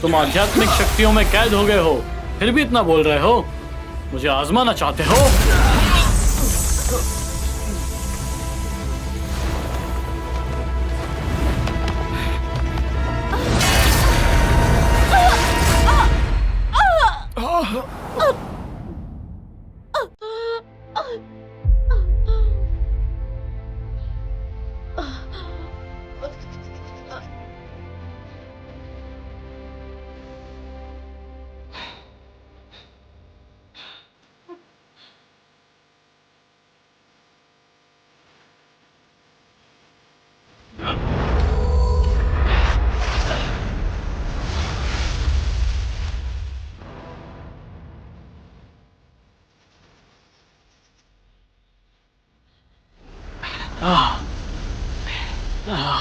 तुम आध्यात्मिक शक्तियों में कैद हो गए हो, फिर भी इतना बोल रहे हो। मुझे आजमाना चाहते हो?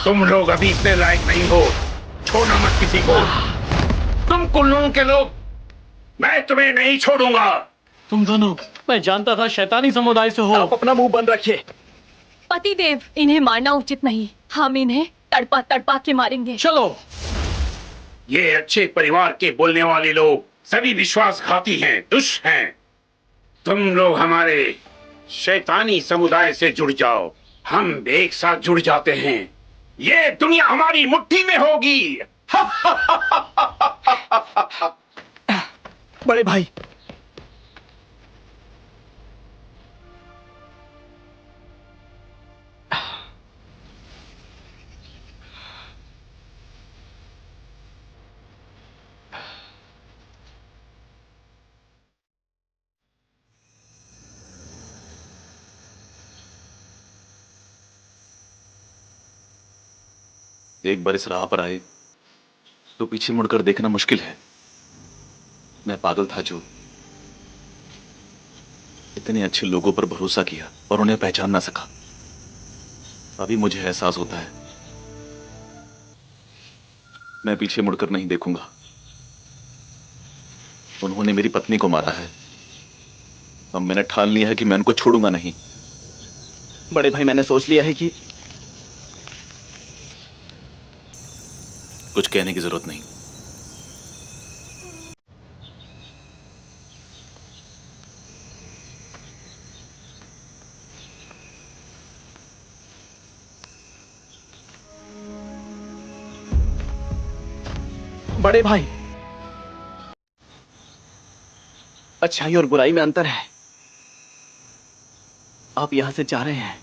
तुम लोग अभी इतने लायक नहीं हो। छोड़ना मत किसी को। तुम कुल्लू के लोग, मैं तुम्हें नहीं छोड़ूंगा। तुम दोनों, मैं जानता था शैतानी समुदाय से हो। आप अपना मुंह बंद रखिए। पतिदेव, इन्हें मारना उचित नहीं। हम इन्हें तड़पा तड़पा के मारेंगे। चलो। ये अच्छे परिवार के बोलने वाले लोग सभी विश्वासघाती हैं, दुष्ट हैं। तुम लोग हमारे शैतानी समुदाय से जुड़ जाओ, हम एक साथ जुड़ जाते हैं। ये दुनिया हमारी मुट्ठी में होगी। बड़े भाई, एक बार इस राह पर आए तो पीछे मुड़कर देखना मुश्किल है। मैं पागल था जो इतने अच्छे लोगों पर भरोसा किया और उन्हें पहचान ना सका। अभी मुझे एहसास होता है मैं पीछे मुड़कर नहीं देखूंगा। उन्होंने मेरी पत्नी को मारा है, अब मैंने ठान लिया है कि मैं उनको छोड़ूंगा नहीं। बड़े भाई, मैंने सोच लिया है कि कुछ कहने की जरूरत नहीं। बड़े भाई, अच्छाई और बुराई में अंतर है। आप यहां से जा रहे हैं,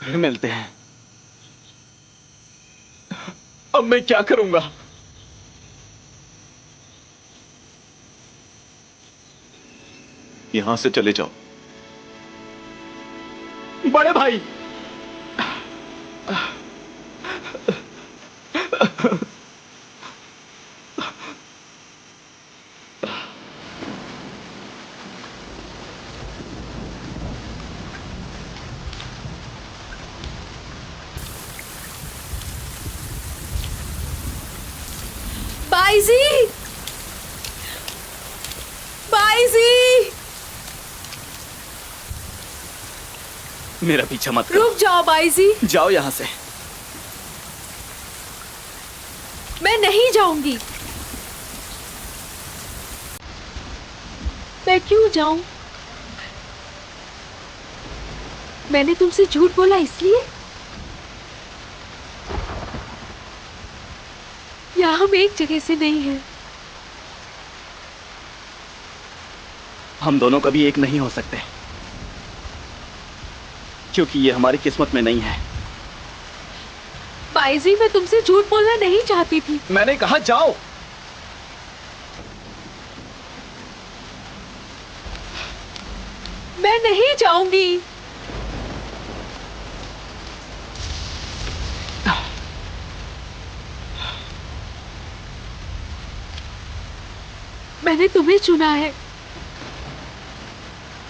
फिर मिलते हैं। अब मैं क्या करूंगा? यहां से चले जाओ। बड़े भाई, बाईजी, बाईजी, मेरा पीछा मत करो। रुक जाओ बाईजी। जाओ यहां से। मैं नहीं जाऊंगी। मैं क्यों जाऊं? मैंने तुमसे झूठ बोला इसलिए? या हम एक जगह से नहीं हैं? हम दोनों कभी एक नहीं हो सकते, क्योंकि ये हमारी किस्मत में नहीं है। बाईजी, मैं तुमसे झूठ बोलना नहीं चाहती थी। मैंने कहा जाओ। मैं नहीं जाऊंगी। मैंने तुम्हें चुना है,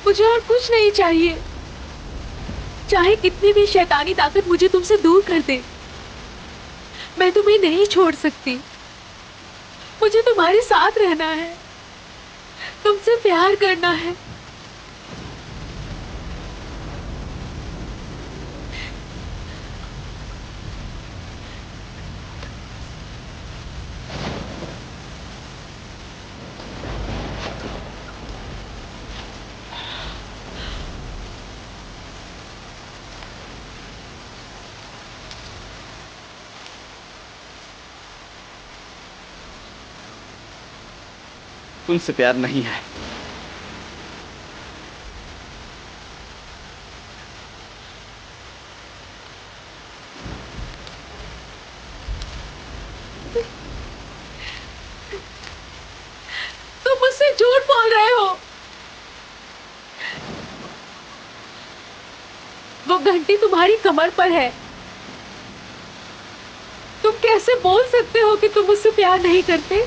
मुझे और कुछ नहीं चाहिए। चाहे कितनी भी शैतानी ताकत मुझे तुमसे दूर कर दे, मैं तुम्हें नहीं छोड़ सकती। मुझे तुम्हारे साथ रहना है, तुमसे प्यार करना है। तुमसे प्यार नहीं है। तुम मुझसे झूठ बोल रहे हो। वो घंटी तुम्हारी कमर पर है। तुम कैसे बोल सकते हो कि तुम मुझसे प्यार नहीं करते?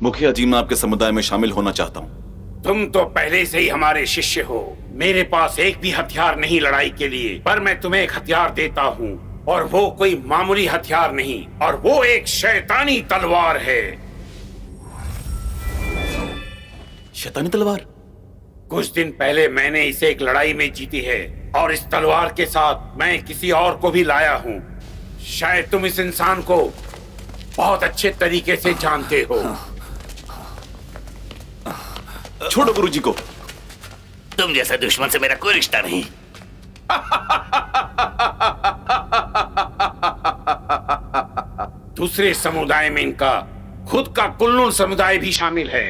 मुखिया जी, मैं आपके समुदाय में शामिल होना चाहता हूँ। तुम तो पहले से ही हमारे शिष्य हो। मेरे पास एक भी हथियार नहीं लड़ाई के लिए, पर मैं तुम्हें एक हथियार देता हूँ, और वो कोई मामूली हथियार नहीं, और वो एक शैतानी तलवार है। शैतानी तलवार? कुछ दिन पहले मैंने इसे एक लड़ाई में जीती है, और इस तलवार के साथ मैं किसी और को भी लाया हूँ। शायद तुम इस इंसान को बहुत अच्छे तरीके से जानते हो। छोड़ो गुरुजी को। तुम जैसा दुश्मन से मेरा कोई रिश्ता नहीं। दूसरे समुदाय में इनका खुद का कुल्लून समुदाय भी शामिल है।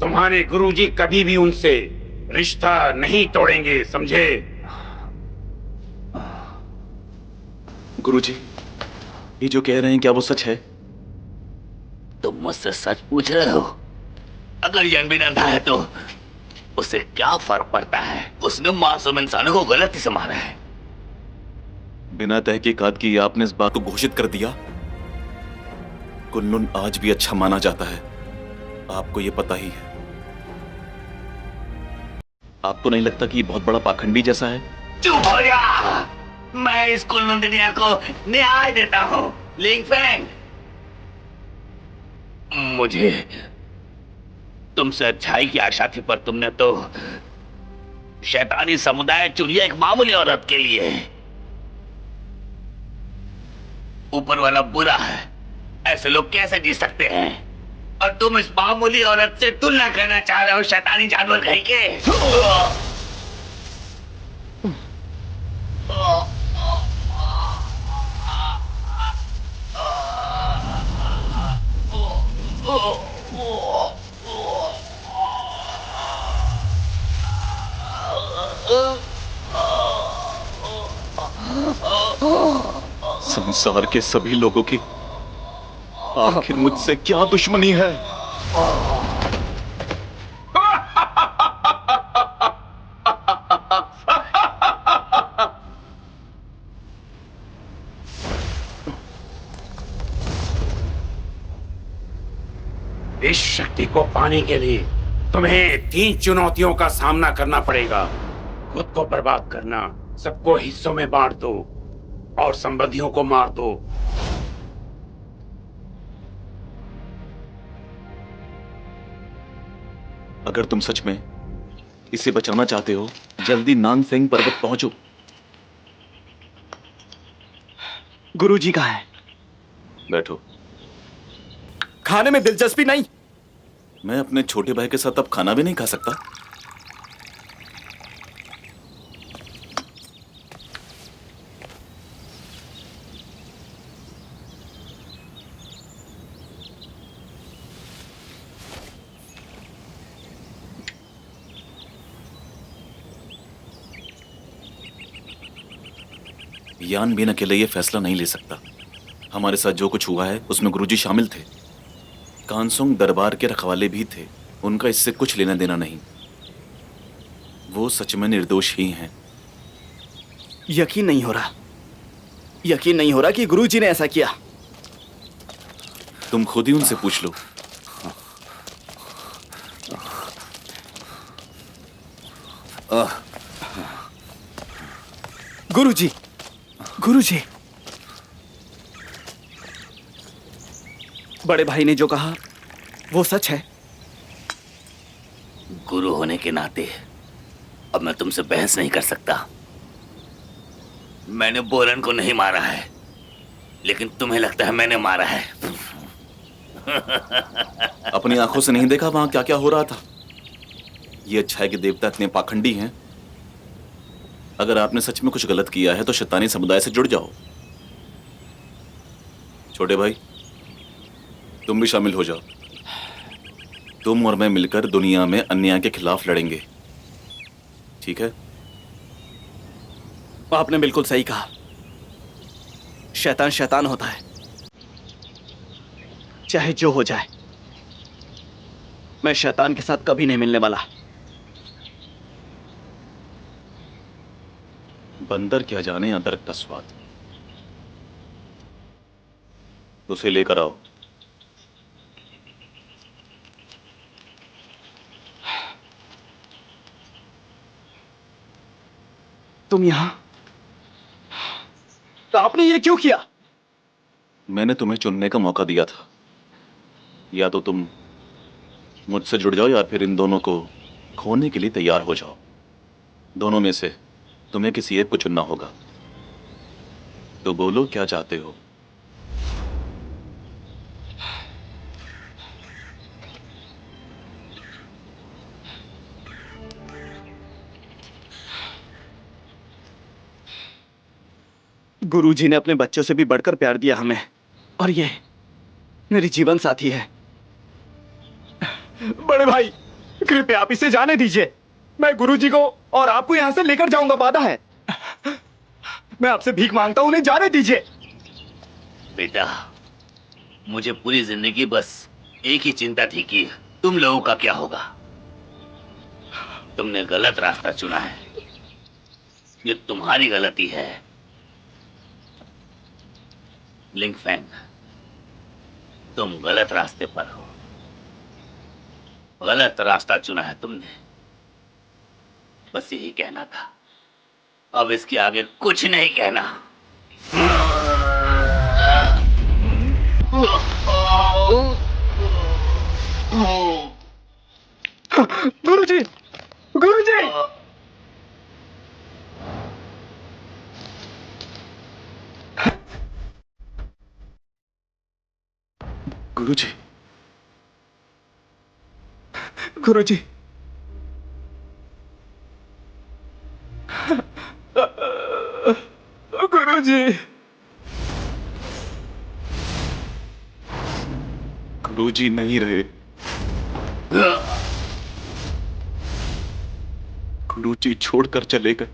तुम्हारे गुरुजी कभी भी उनसे रिश्ता नहीं तोड़ेंगे, समझे? गुरुजी, ये जो कह रहे हैं क्या वो सच है? तुम मुझसे सच पूछ रहे हो? अगर यंगबिन अंधा है तो उसे क्या फर्क पड़ता है? उसने मासूम इंसानों को गलती से मारा है। बिना तहकीकात की आपने इस बात को घोषित कर दिया। कुल्लून आज भी अच्छा माना जाता है, आपको ये पता ही है। आपको नहीं लगता कि ये बहुत बड़ा पाखंडी जैसा है? चुप हो जा! मैं इस कुल्लून दुनिया को न्याय देता हूँ। लिंगफेंग, मुझे तुमसे अच्छाई की आशा थी, पर तुमने तो शैतानी समुदाय चुनिया एक मामूली औरत के लिए। ऊपर वाला बुरा है, ऐसे लोग कैसे जी सकते हैं? और तुम इस मामूली औरत से तुलना करना चाह रहे हो शैतानी जानवर कहीं के? संसार के सभी लोगों की आखिर मुझसे क्या दुश्मनी है? इस शक्ति को पाने के लिए तुम्हें 3 चुनौतियों का सामना करना पड़ेगा। खुद को बर्बाद करना, सबको हिस्सों में बांट दो, और संबंधियों को मार दो। अगर तुम सच में इसे बचाना चाहते हो, जल्दी नानसेंग पर्वत पहुंचो। गुरुजी कहाँ है? बैठो। खाने में दिलचस्पी नहीं? मैं अपने छोटे भाई के साथ अब खाना भी नहीं खा सकता? यान बिन अकेले ये फैसला नहीं ले सकता। हमारे साथ जो कुछ हुआ है उसमें गुरुजी शामिल थे, कांसुंग दरबार के रखवाले भी थे। उनका इससे कुछ लेना देना नहीं। वो सच में निर्दोष ही हैं। यकीन नहीं हो रहा, यकीन नहीं हो रहा कि गुरुजी ने ऐसा किया। तुम खुद ही उनसे पूछ लो। गुरुजी, गुरुजी, बड़े भाई ने जो कहा वो सच है। गुरु होने के नाते अब मैं तुमसे बहस नहीं कर सकता। मैंने बोरन को नहीं मारा है, लेकिन तुम्हें लगता है मैंने मारा है। अपनी आंखों से नहीं देखा वहां क्या क्या हो रहा था? ये अच्छा है कि देवता इतने पाखंडी हैं। अगर आपने सच में कुछ गलत किया है तो शैतानी समुदाय से जुड़ जाओ। छोटे भाई, तुम भी शामिल हो जाओ। तुम और मैं मिलकर दुनिया में अन्याय के खिलाफ लड़ेंगे, ठीक है? आपने बिल्कुल सही कहा। शैतान शैतान होता है, चाहे जो हो जाए। मैं शैतान के साथ कभी नहीं मिलने वाला। बंदर क्या जाने अदरक का स्वाद। उसे लेकर आओ। तुम यहाँ? तो आपने ये क्यों किया? मैंने तुम्हें चुनने का मौका दिया था। या तो तुम मुझसे जुड़ जाओ या फिर इन दोनों को खोने के लिए तैयार हो जाओ। दोनों में से तुम्हें किसी एक को चुनना होगा। तो बोलो क्या चाहते हो? गुरुजी ने अपने बच्चों से भी बढ़कर प्यार दिया हमें, और ये मेरी जीवन साथी है। बड़े भाई, कृपया आप इसे जाने दीजिए। मैं गुरुजी को और आपको यहाँ से लेकर जाऊंगा, वादा है। मैं आपसे भीख मांगता हूँ, उन्हें जाने दीजिए। बेटा, मुझे पूरी जिंदगी बस एक ही चिंता थी कि तुम लोगों का क्या होगा। तुमने गलत रास्ता चुना है, ये तुम्हारी गलती है। लिंगफैंग, तुम गलत रास्ते पर हो। गलत रास्ता चुना है तुमने, बस यही कहना था। अब इसके आगे कुछ नहीं कहना। गुरुजी, गुरुजी! गुरुजी, गुरुजी! गुरुजी! गुरुजी नहीं रहे। गुरुजी छोड़कर चले गए।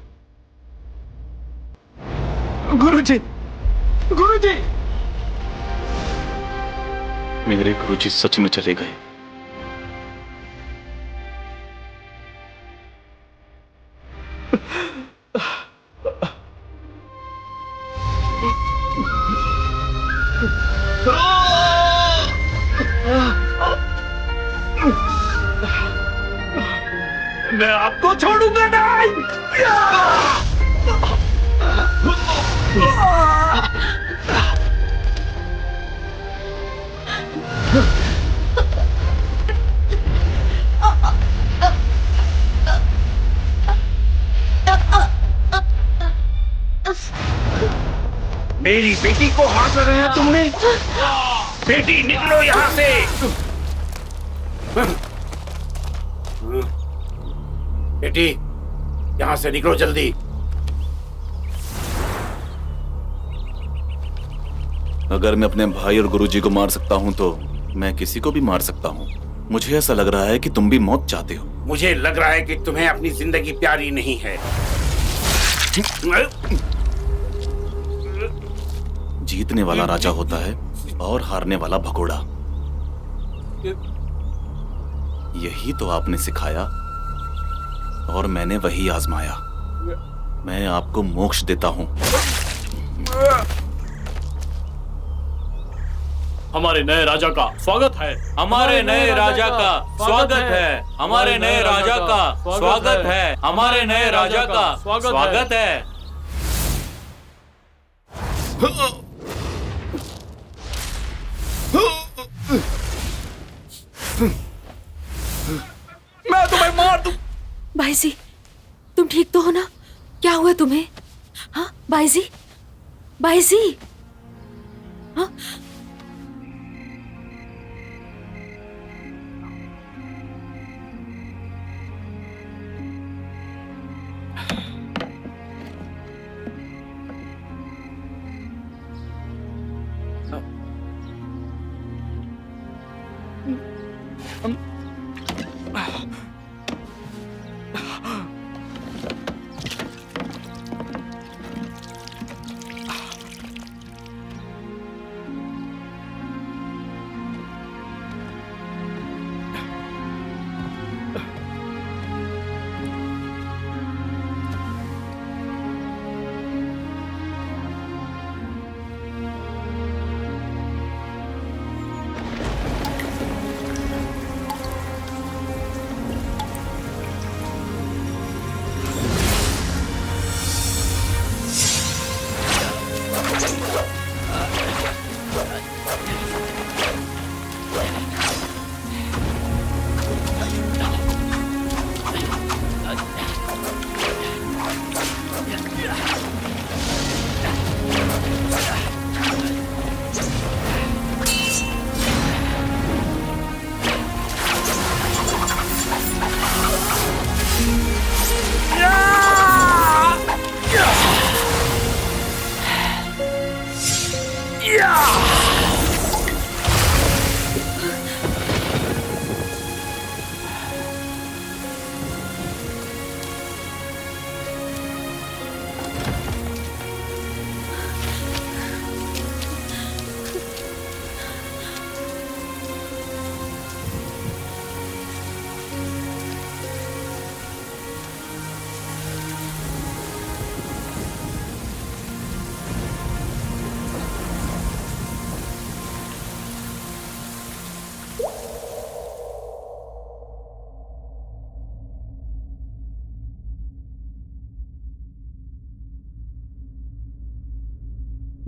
गुरुजी! गुरुजी! मेरे गुरुजी सच में चले गए। मैं आपको छोड़ूंगा नहीं! मेरी बेटी को हाथ लगाया तुमने? बेटी निकलो यहाँ से! बेटी, यहाँ से निकलो जल्दी। अगर मैं अपने भाई और गुरुजी को मार सकता हूं तो मैं किसी को भी मार सकता हूं। मुझे ऐसा लग रहा है कि तुम भी मौत चाहते हो। मुझे लग रहा है कि तुम्हें अपनी जिंदगी प्यारी नहीं है। जीतने वाला राजा होता है और हारने वाला भगोड़ा। यही तो आपने सिखाया और मैंने वही आजमाया। मैं आपको मोक्ष देता हूं। हमारे नए राजा का स्वागत है। हमारे नए राजा का स्वागत है। हमारे नए राजा का स्वागत है। हमारे नए राजा का स्वागत है। मैं तुम्हें मार दूं। भाईजी, तुम ठीक तो हो ना? क्या हुआ तुम्हें? हाँ भाईजी, भाईजी, हाँ?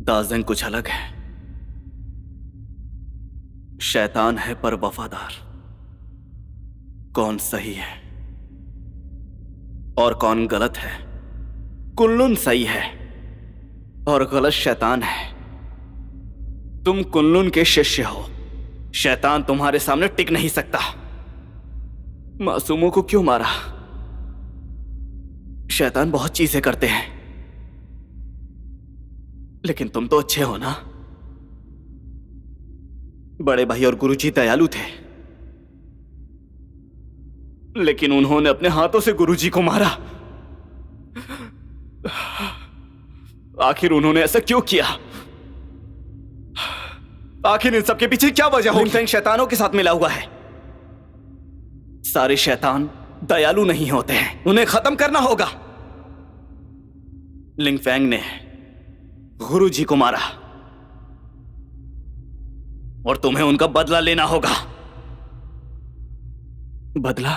दाजेंग कुछ अलग है। शैतान है पर वफादार। कौन सही है और कौन गलत है? कुनलुन सही है और गलत शैतान है। तुम कुनलुन के शिष्य हो। शैतान तुम्हारे सामने टिक नहीं सकता। मासूमों को क्यों मारा? शैतान बहुत चीजें करते हैं, लेकिन तुम तो अच्छे हो ना। बड़े भाई और गुरुजी दयालु थे, लेकिन उन्होंने अपने हाथों से गुरुजी को मारा। आखिर उन्होंने ऐसा क्यों किया? आखिर इन सबके पीछे क्या वजह हो? लिंग फेंग शैतानों के साथ मिला हुआ है। सारे शैतान दयालु नहीं होते हैं, उन्हें खत्म करना होगा। लिंग फेंग ने गुरुजी को मारा और तुम्हें उनका बदला लेना होगा। बदला?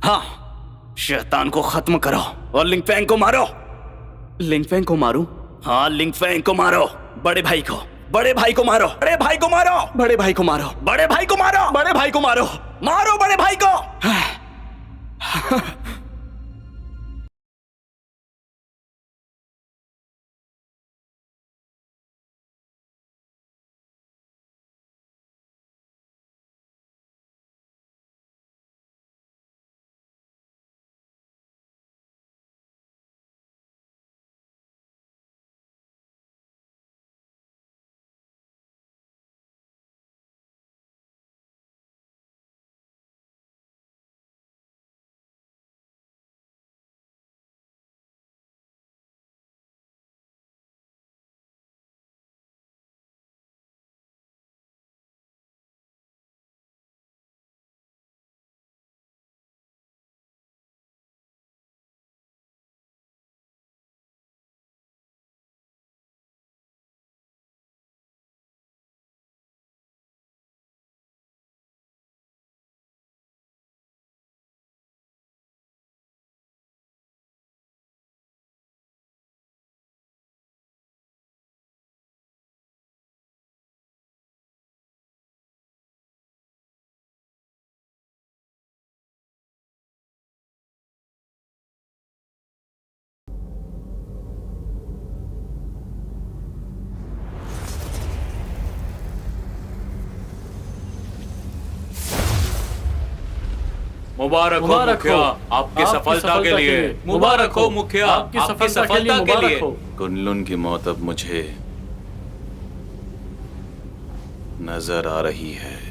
हाँ, शैतान को खत्म करो और लिंग फेंग को मारो। लिंग फेंग को मारूं? हाँ, लिंग फेंग को मारो। बड़े भाई को मारो। बड़े भाई को मारो। बड़े भाई को मारो। बड़े भाई को मारो। बड़े भाई को मारो। मारो बड़े भाई को। मुबारक हो मुखिया, आपकी सफलता के लिए। मुबारक हो मुखिया, आपकी सफलता के लिए। कुनलुन की मौत अब मुझे नजर आ रही है।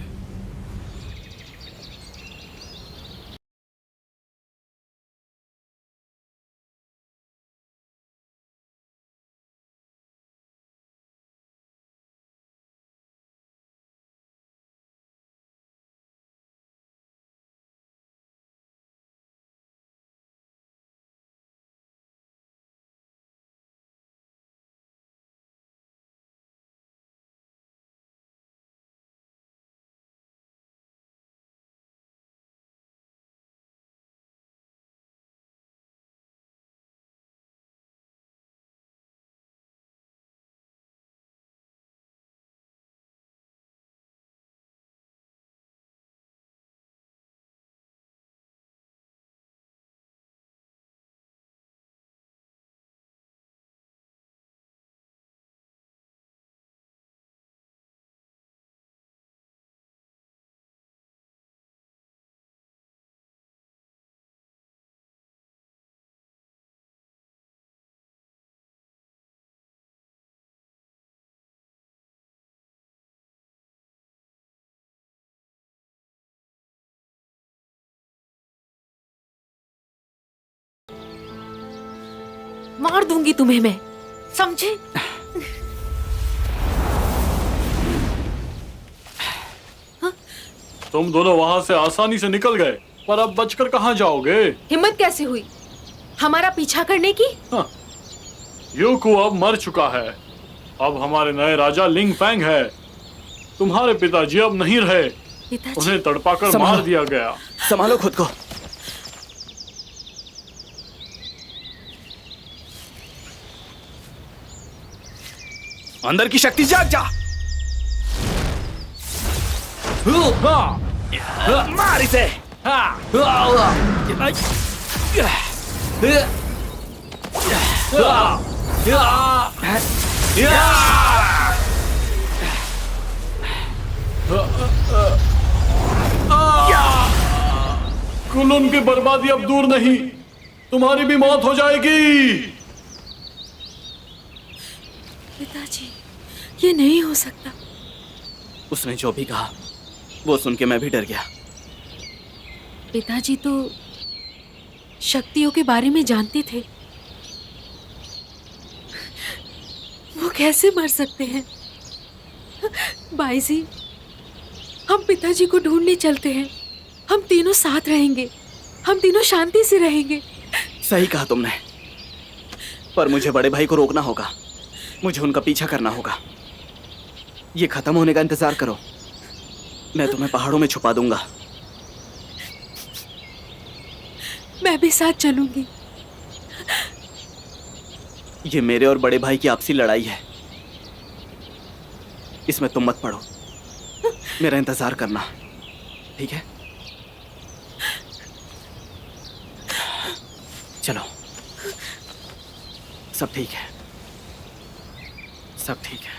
मार दूंगी तुम्हें मैं, समझे? तुम दोनों वहां से आसानी से निकल गए, पर अब बचकर कहां जाओगे? हिम्मत कैसे हुई हमारा पीछा करने की? हाँ, यूकू अब मर चुका है। अब हमारे नए राजा लिंग फेंग है। तुम्हारे पिताजी अब नहीं रहे, उन्हें तड़पाकर मार दिया गया। संभालो खुद को। अंदर की शक्ति जाग जा। मार इसे। कुलुन की बर्बादी अब दूर नहीं, तुम्हारी भी मौत हो जाएगी। पिताजी, ये नहीं हो सकता। उसने जो भी कहा वो सुन के मैं भी डर गया। पिताजी तो शक्तियों के बारे में जानते थे, वो कैसे मर सकते हैं? बाईजी, हम पिताजी को ढूंढने चलते हैं। हम तीनों साथ रहेंगे, हम तीनों शांति से रहेंगे। सही कहा तुमने, पर मुझे बड़े भाई को रोकना होगा। मुझे उनका पीछा करना होगा। ये खत्म होने का इंतजार करो, मैं तुम्हें पहाड़ों में छुपा दूंगा। मैं भी साथ चलूंगी। ये मेरे और बड़े भाई की आपसी लड़ाई है, इसमें तुम मत पड़ो। मेरा इंतजार करना, ठीक है? चलो, सब ठीक है, सब ठीक है।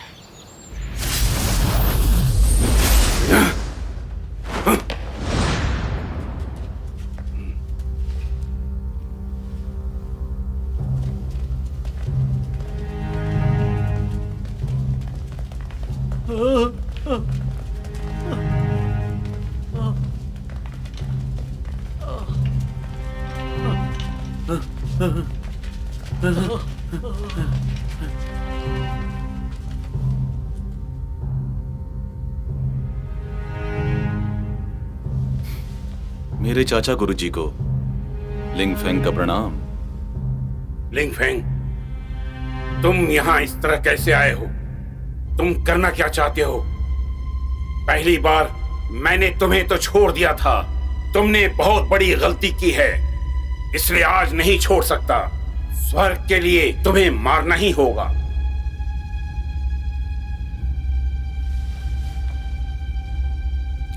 मेरे चाचा गुरुजी को लिंगफेंग का प्रणाम। लिंगफेंग, तुम यहाँ इस तरह कैसे आए हो? तुम करना क्या चाहते हो? पहली बार मैंने तुम्हें तो छोड़ दिया था, तुमने बहुत बड़ी गलती की है, इसलिए आज नहीं छोड़ सकता। स्वर्ग के लिए तुम्हें मारना ही होगा।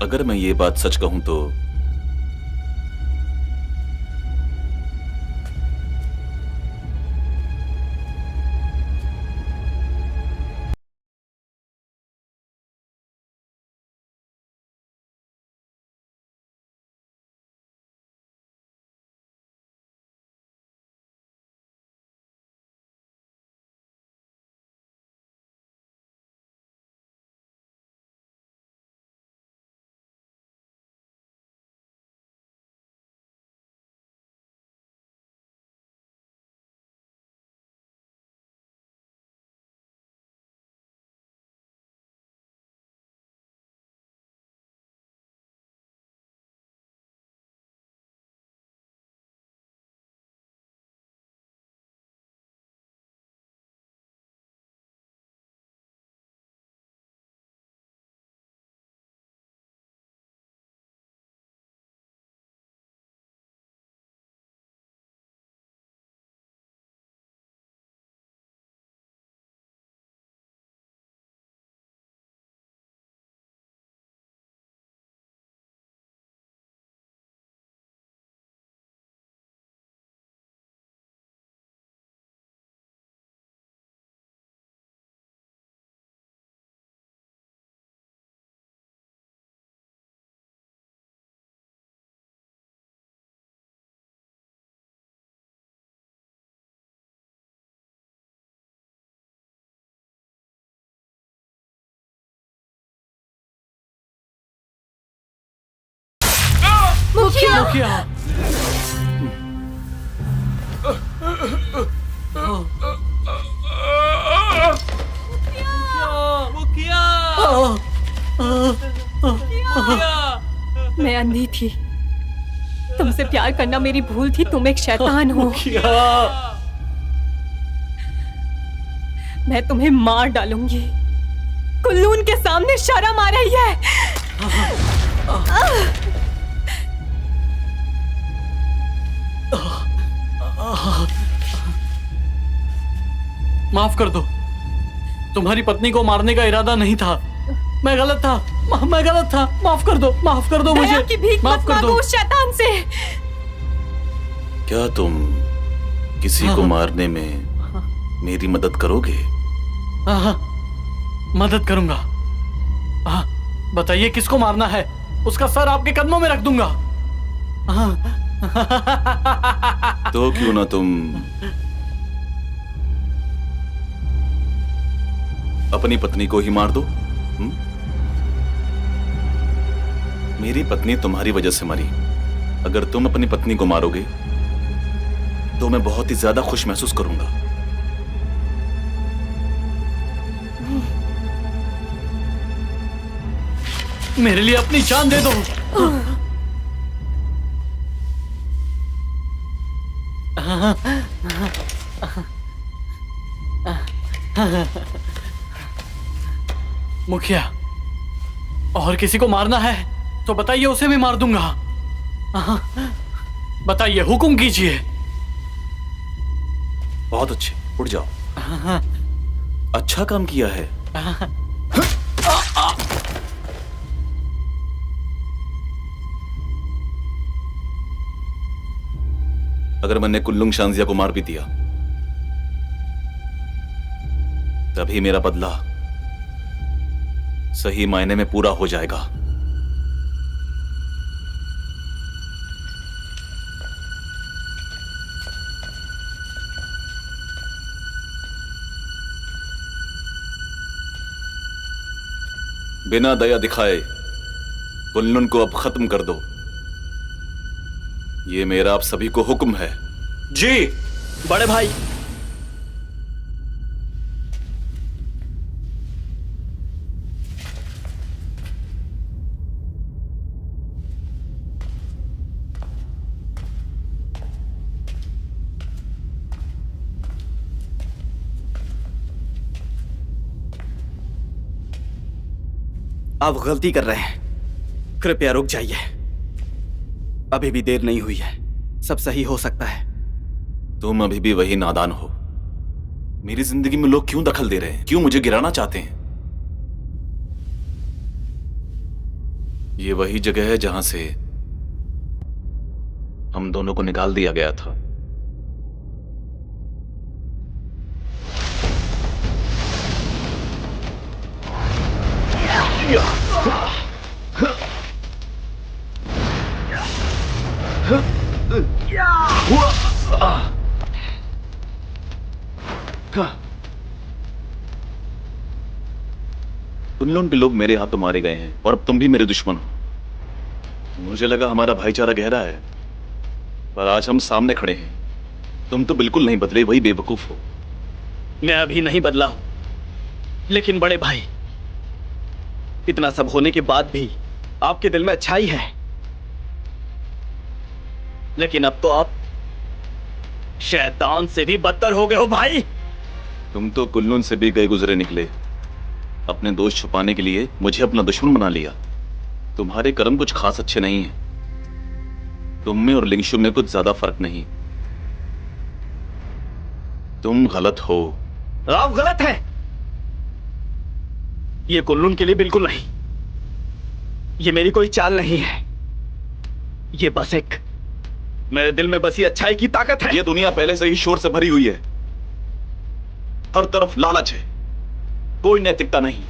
अगर मैं ये बात सच कहूं तो मुखिया, मैं अंधी थी, तुमसे प्यार करना मेरी भूल थी। तुम एक शैतान हो। मैं तुम्हें मार डालूंगी। कुल्लून के सामने शर्म आ रही है। माफ कर दो, तुम्हारी पत्नी को मारने का इरादा नहीं था। मैं गलत था, मैं गलत था। माफ कर दो मुझे। दया की भीख माफ मत कर मांगो दो। उस शैतान से। क्या तुम किसी को मारने में मेरी मदद करोगे? हाँ, मदद करूंगा। हाँ, बताइए किसको मारना है? उसका सर आपके कदमों में रख दूंगा। हाँ। तो क्यों ना तुम अपनी पत्नी को ही मार दो? मेरी पत्नी तुम्हारी वजह से मरी। अगर तुम अपनी पत्नी को मारोगे तो मैं बहुत ही ज्यादा खुश महसूस करूंगा। मेरे लिए अपनी जान दे दो। मुखिया, और किसी को मारना है तो बताइए, उसे भी मार दूंगा। बताइए, हुक्म कीजिए। बहुत अच्छे, उठ जाओ। अच्छा काम किया है। अगर मैंने कुल्लुंग शांजिया को मार भी दिया तभी मेरा बदला सही मायने में पूरा हो जाएगा। बिना दया दिखाए कुल्लुन को अब खत्म कर दो। ये मेरा आप सभी को हुक्म है। जी बड़े भाई। आप गलती कर रहे हैं, कृपया रुक जाइए। अभी भी देर नहीं हुई है, सब सही हो सकता है। तुम अभी भी वही नादान हो। मेरी जिंदगी में लोग क्यों दखल दे रहे हैं? क्यों मुझे गिराना चाहते हैं? ये वही जगह है जहां से हम दोनों को निकाल दिया गया था। उन लोग मेरे हाथों मारे गए हैं और अब तुम भी मेरे दुश्मन हो। मुझे लगा हमारा भाईचारा गहरा है, पर आज हम सामने खड़े हैं। तुम तो बिल्कुल नहीं बदले, वही बेवकूफ हो। मैं अभी नहीं बदला हूं, लेकिन बड़े भाई, इतना सब होने के बाद भी आपके दिल में अच्छाई है। लेकिन अब तो आप शैतान से भी बदतर हो गए हो भाई। तुम तो कुल्लून से भी गए गुजरे निकले। अपने दोष छुपाने के लिए मुझे अपना दुश्मन बना लिया। तुम्हारे कर्म कुछ खास अच्छे नहीं हैं। तुम में और लिंगशु में कुछ ज्यादा फर्क नहीं। तुम गलत हो। आप गलत हैं। ये कुल्लून के लिए बिल्कुल नहीं। ये मेरी कोई चाल नहीं है। ये बस एक मेरे दिल में बसी अच्छाई की ताकत है। ये दुनिया पहले से ही शोर से भरी हुई है। हर तरफ लालच है, कोई नैतिकता नहीं।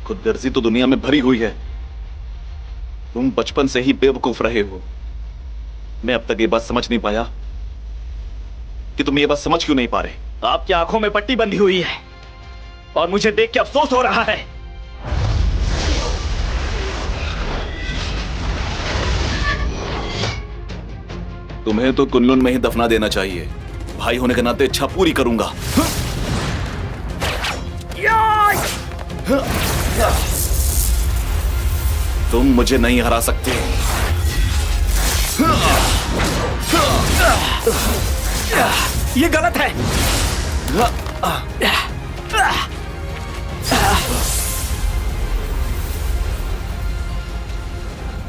खुदगर्जी तो दुनिया में भरी हुई है। तुम बचपन से ही बेवकूफ रहे हो। मैं अब तक ये बात समझ नहीं पाया कि तुम ये बात समझ क्यों नहीं पा रहे। आपकी आंखों में पट्टी बंधी हुई है और मुझे देख के अफसोस हो रहा है। तुम्हें तो कुल्लून में ही दफना देना चाहिए। भाई होने के नाते इच्छा पूरी करूंगा। तुम मुझे नहीं हरा सकते। ये गलत है।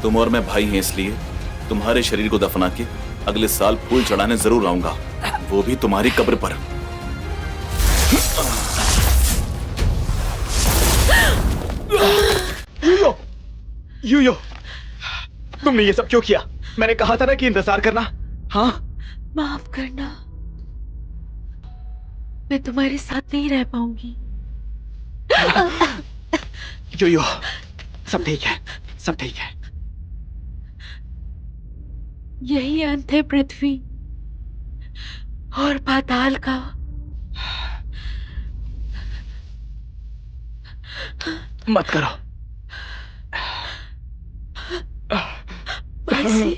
तुम और मैं भाई हैं, इसलिए तुम्हारे शरीर को दफना के अगले साल फूल चढ़ाने जरूर आऊंगा, वो भी तुम्हारी कब्र पर। यूयो, तुमने ये सब क्यों किया? मैंने कहा था ना कि इंतजार करना। हाँ, माफ करना, मैं तुम्हारे साथ नहीं रह पाऊंगी। यूयो, सब ठीक है, सब ठीक है। यही अंत है पृथ्वी और पाताल का। मत करो। बंसी,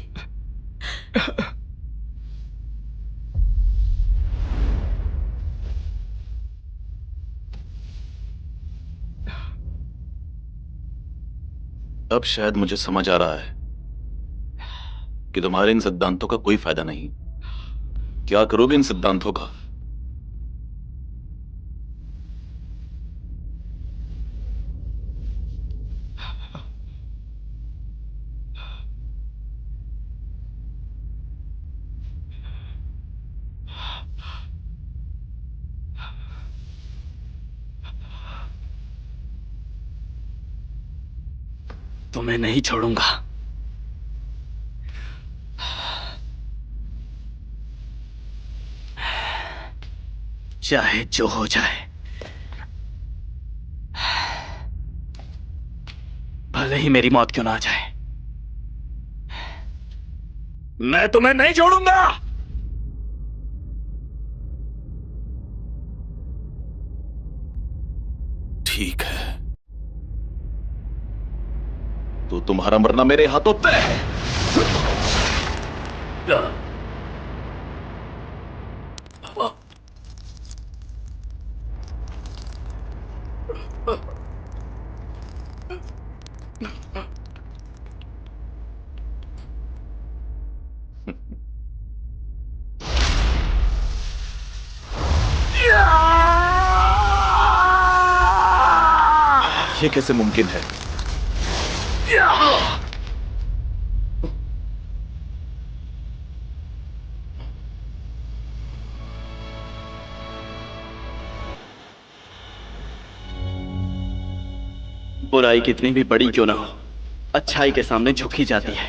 अब शायद मुझे समझ आ रहा है कि तुम्हारे इन सिद्धांतों का कोई फायदा नहीं। क्या करोगे इन सिद्धांतों का? तुम्हें नहीं छोड़ूंगा। चाहे जो हो जाए, भले ही मेरी मौत क्यों ना आ जाए, मैं तुम्हें नहीं छोड़ूंगा। ठीक है, तो तुम्हारा मरना मेरे हाथों तय है। ये कैसे मुमकिन है? बुराई कितनी भी बड़ी क्यों ना हो, अच्छाई के सामने झुकी जाती है।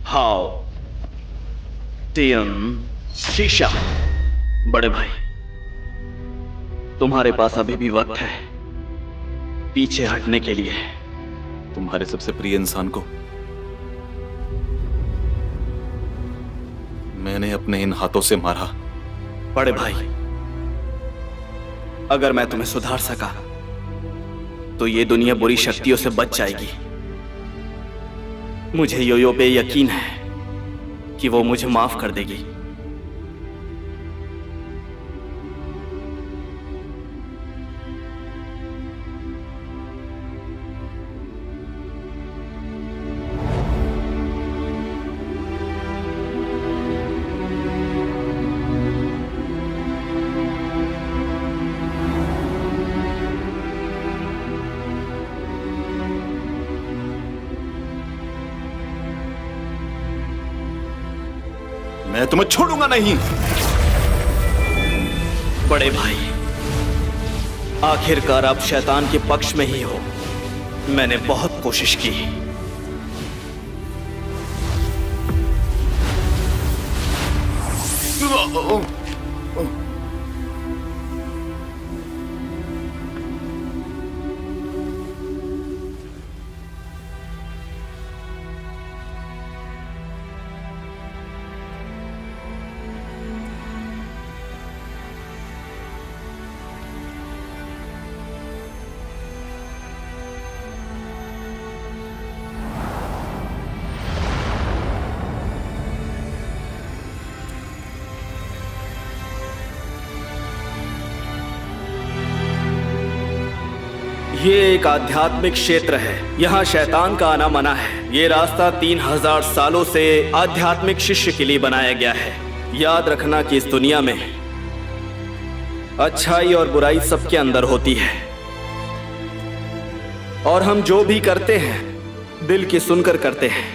हाउ शीशा, बड़े भाई, तुम्हारे पास अभी भी वक्त है पीछे हटने के लिए। तुम्हारे सबसे प्रिय इंसान को मैंने अपने इन हाथों से मारा। बड़े भाई, अगर मैं तुम्हें सुधार सका तो ये दुनिया बुरी शक्तियों से बच जाएगी। मुझे योयो पे यकीन है कि वो मुझे माफ कर देगी। मैं तुम्हें छोड़ूंगा नहीं। बड़े भाई, आखिरकार आप शैतान के पक्ष में ही हो। मैंने बहुत कोशिश की। ये एक आध्यात्मिक क्षेत्र है। यहाँ शैतान का आना मना है। ये रास्ता 3000 सालों से आध्यात्मिक शिष्य के लिए बनाया गया है। याद रखना कि इस दुनिया में अच्छाई और बुराई सबके अंदर होती है, और हम जो भी करते हैं दिल की सुनकर करते हैं।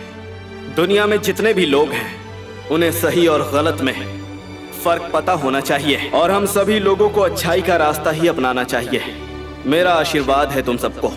दुनिया में जितने भी लोग हैं उन्हें सही और गलत में फर्क पता होना चाहिए और हम सभी लोगों को अच्छाई का रास्ता ही अपनाना चाहिए। मेरा आशीर्वाद है तुम सबको।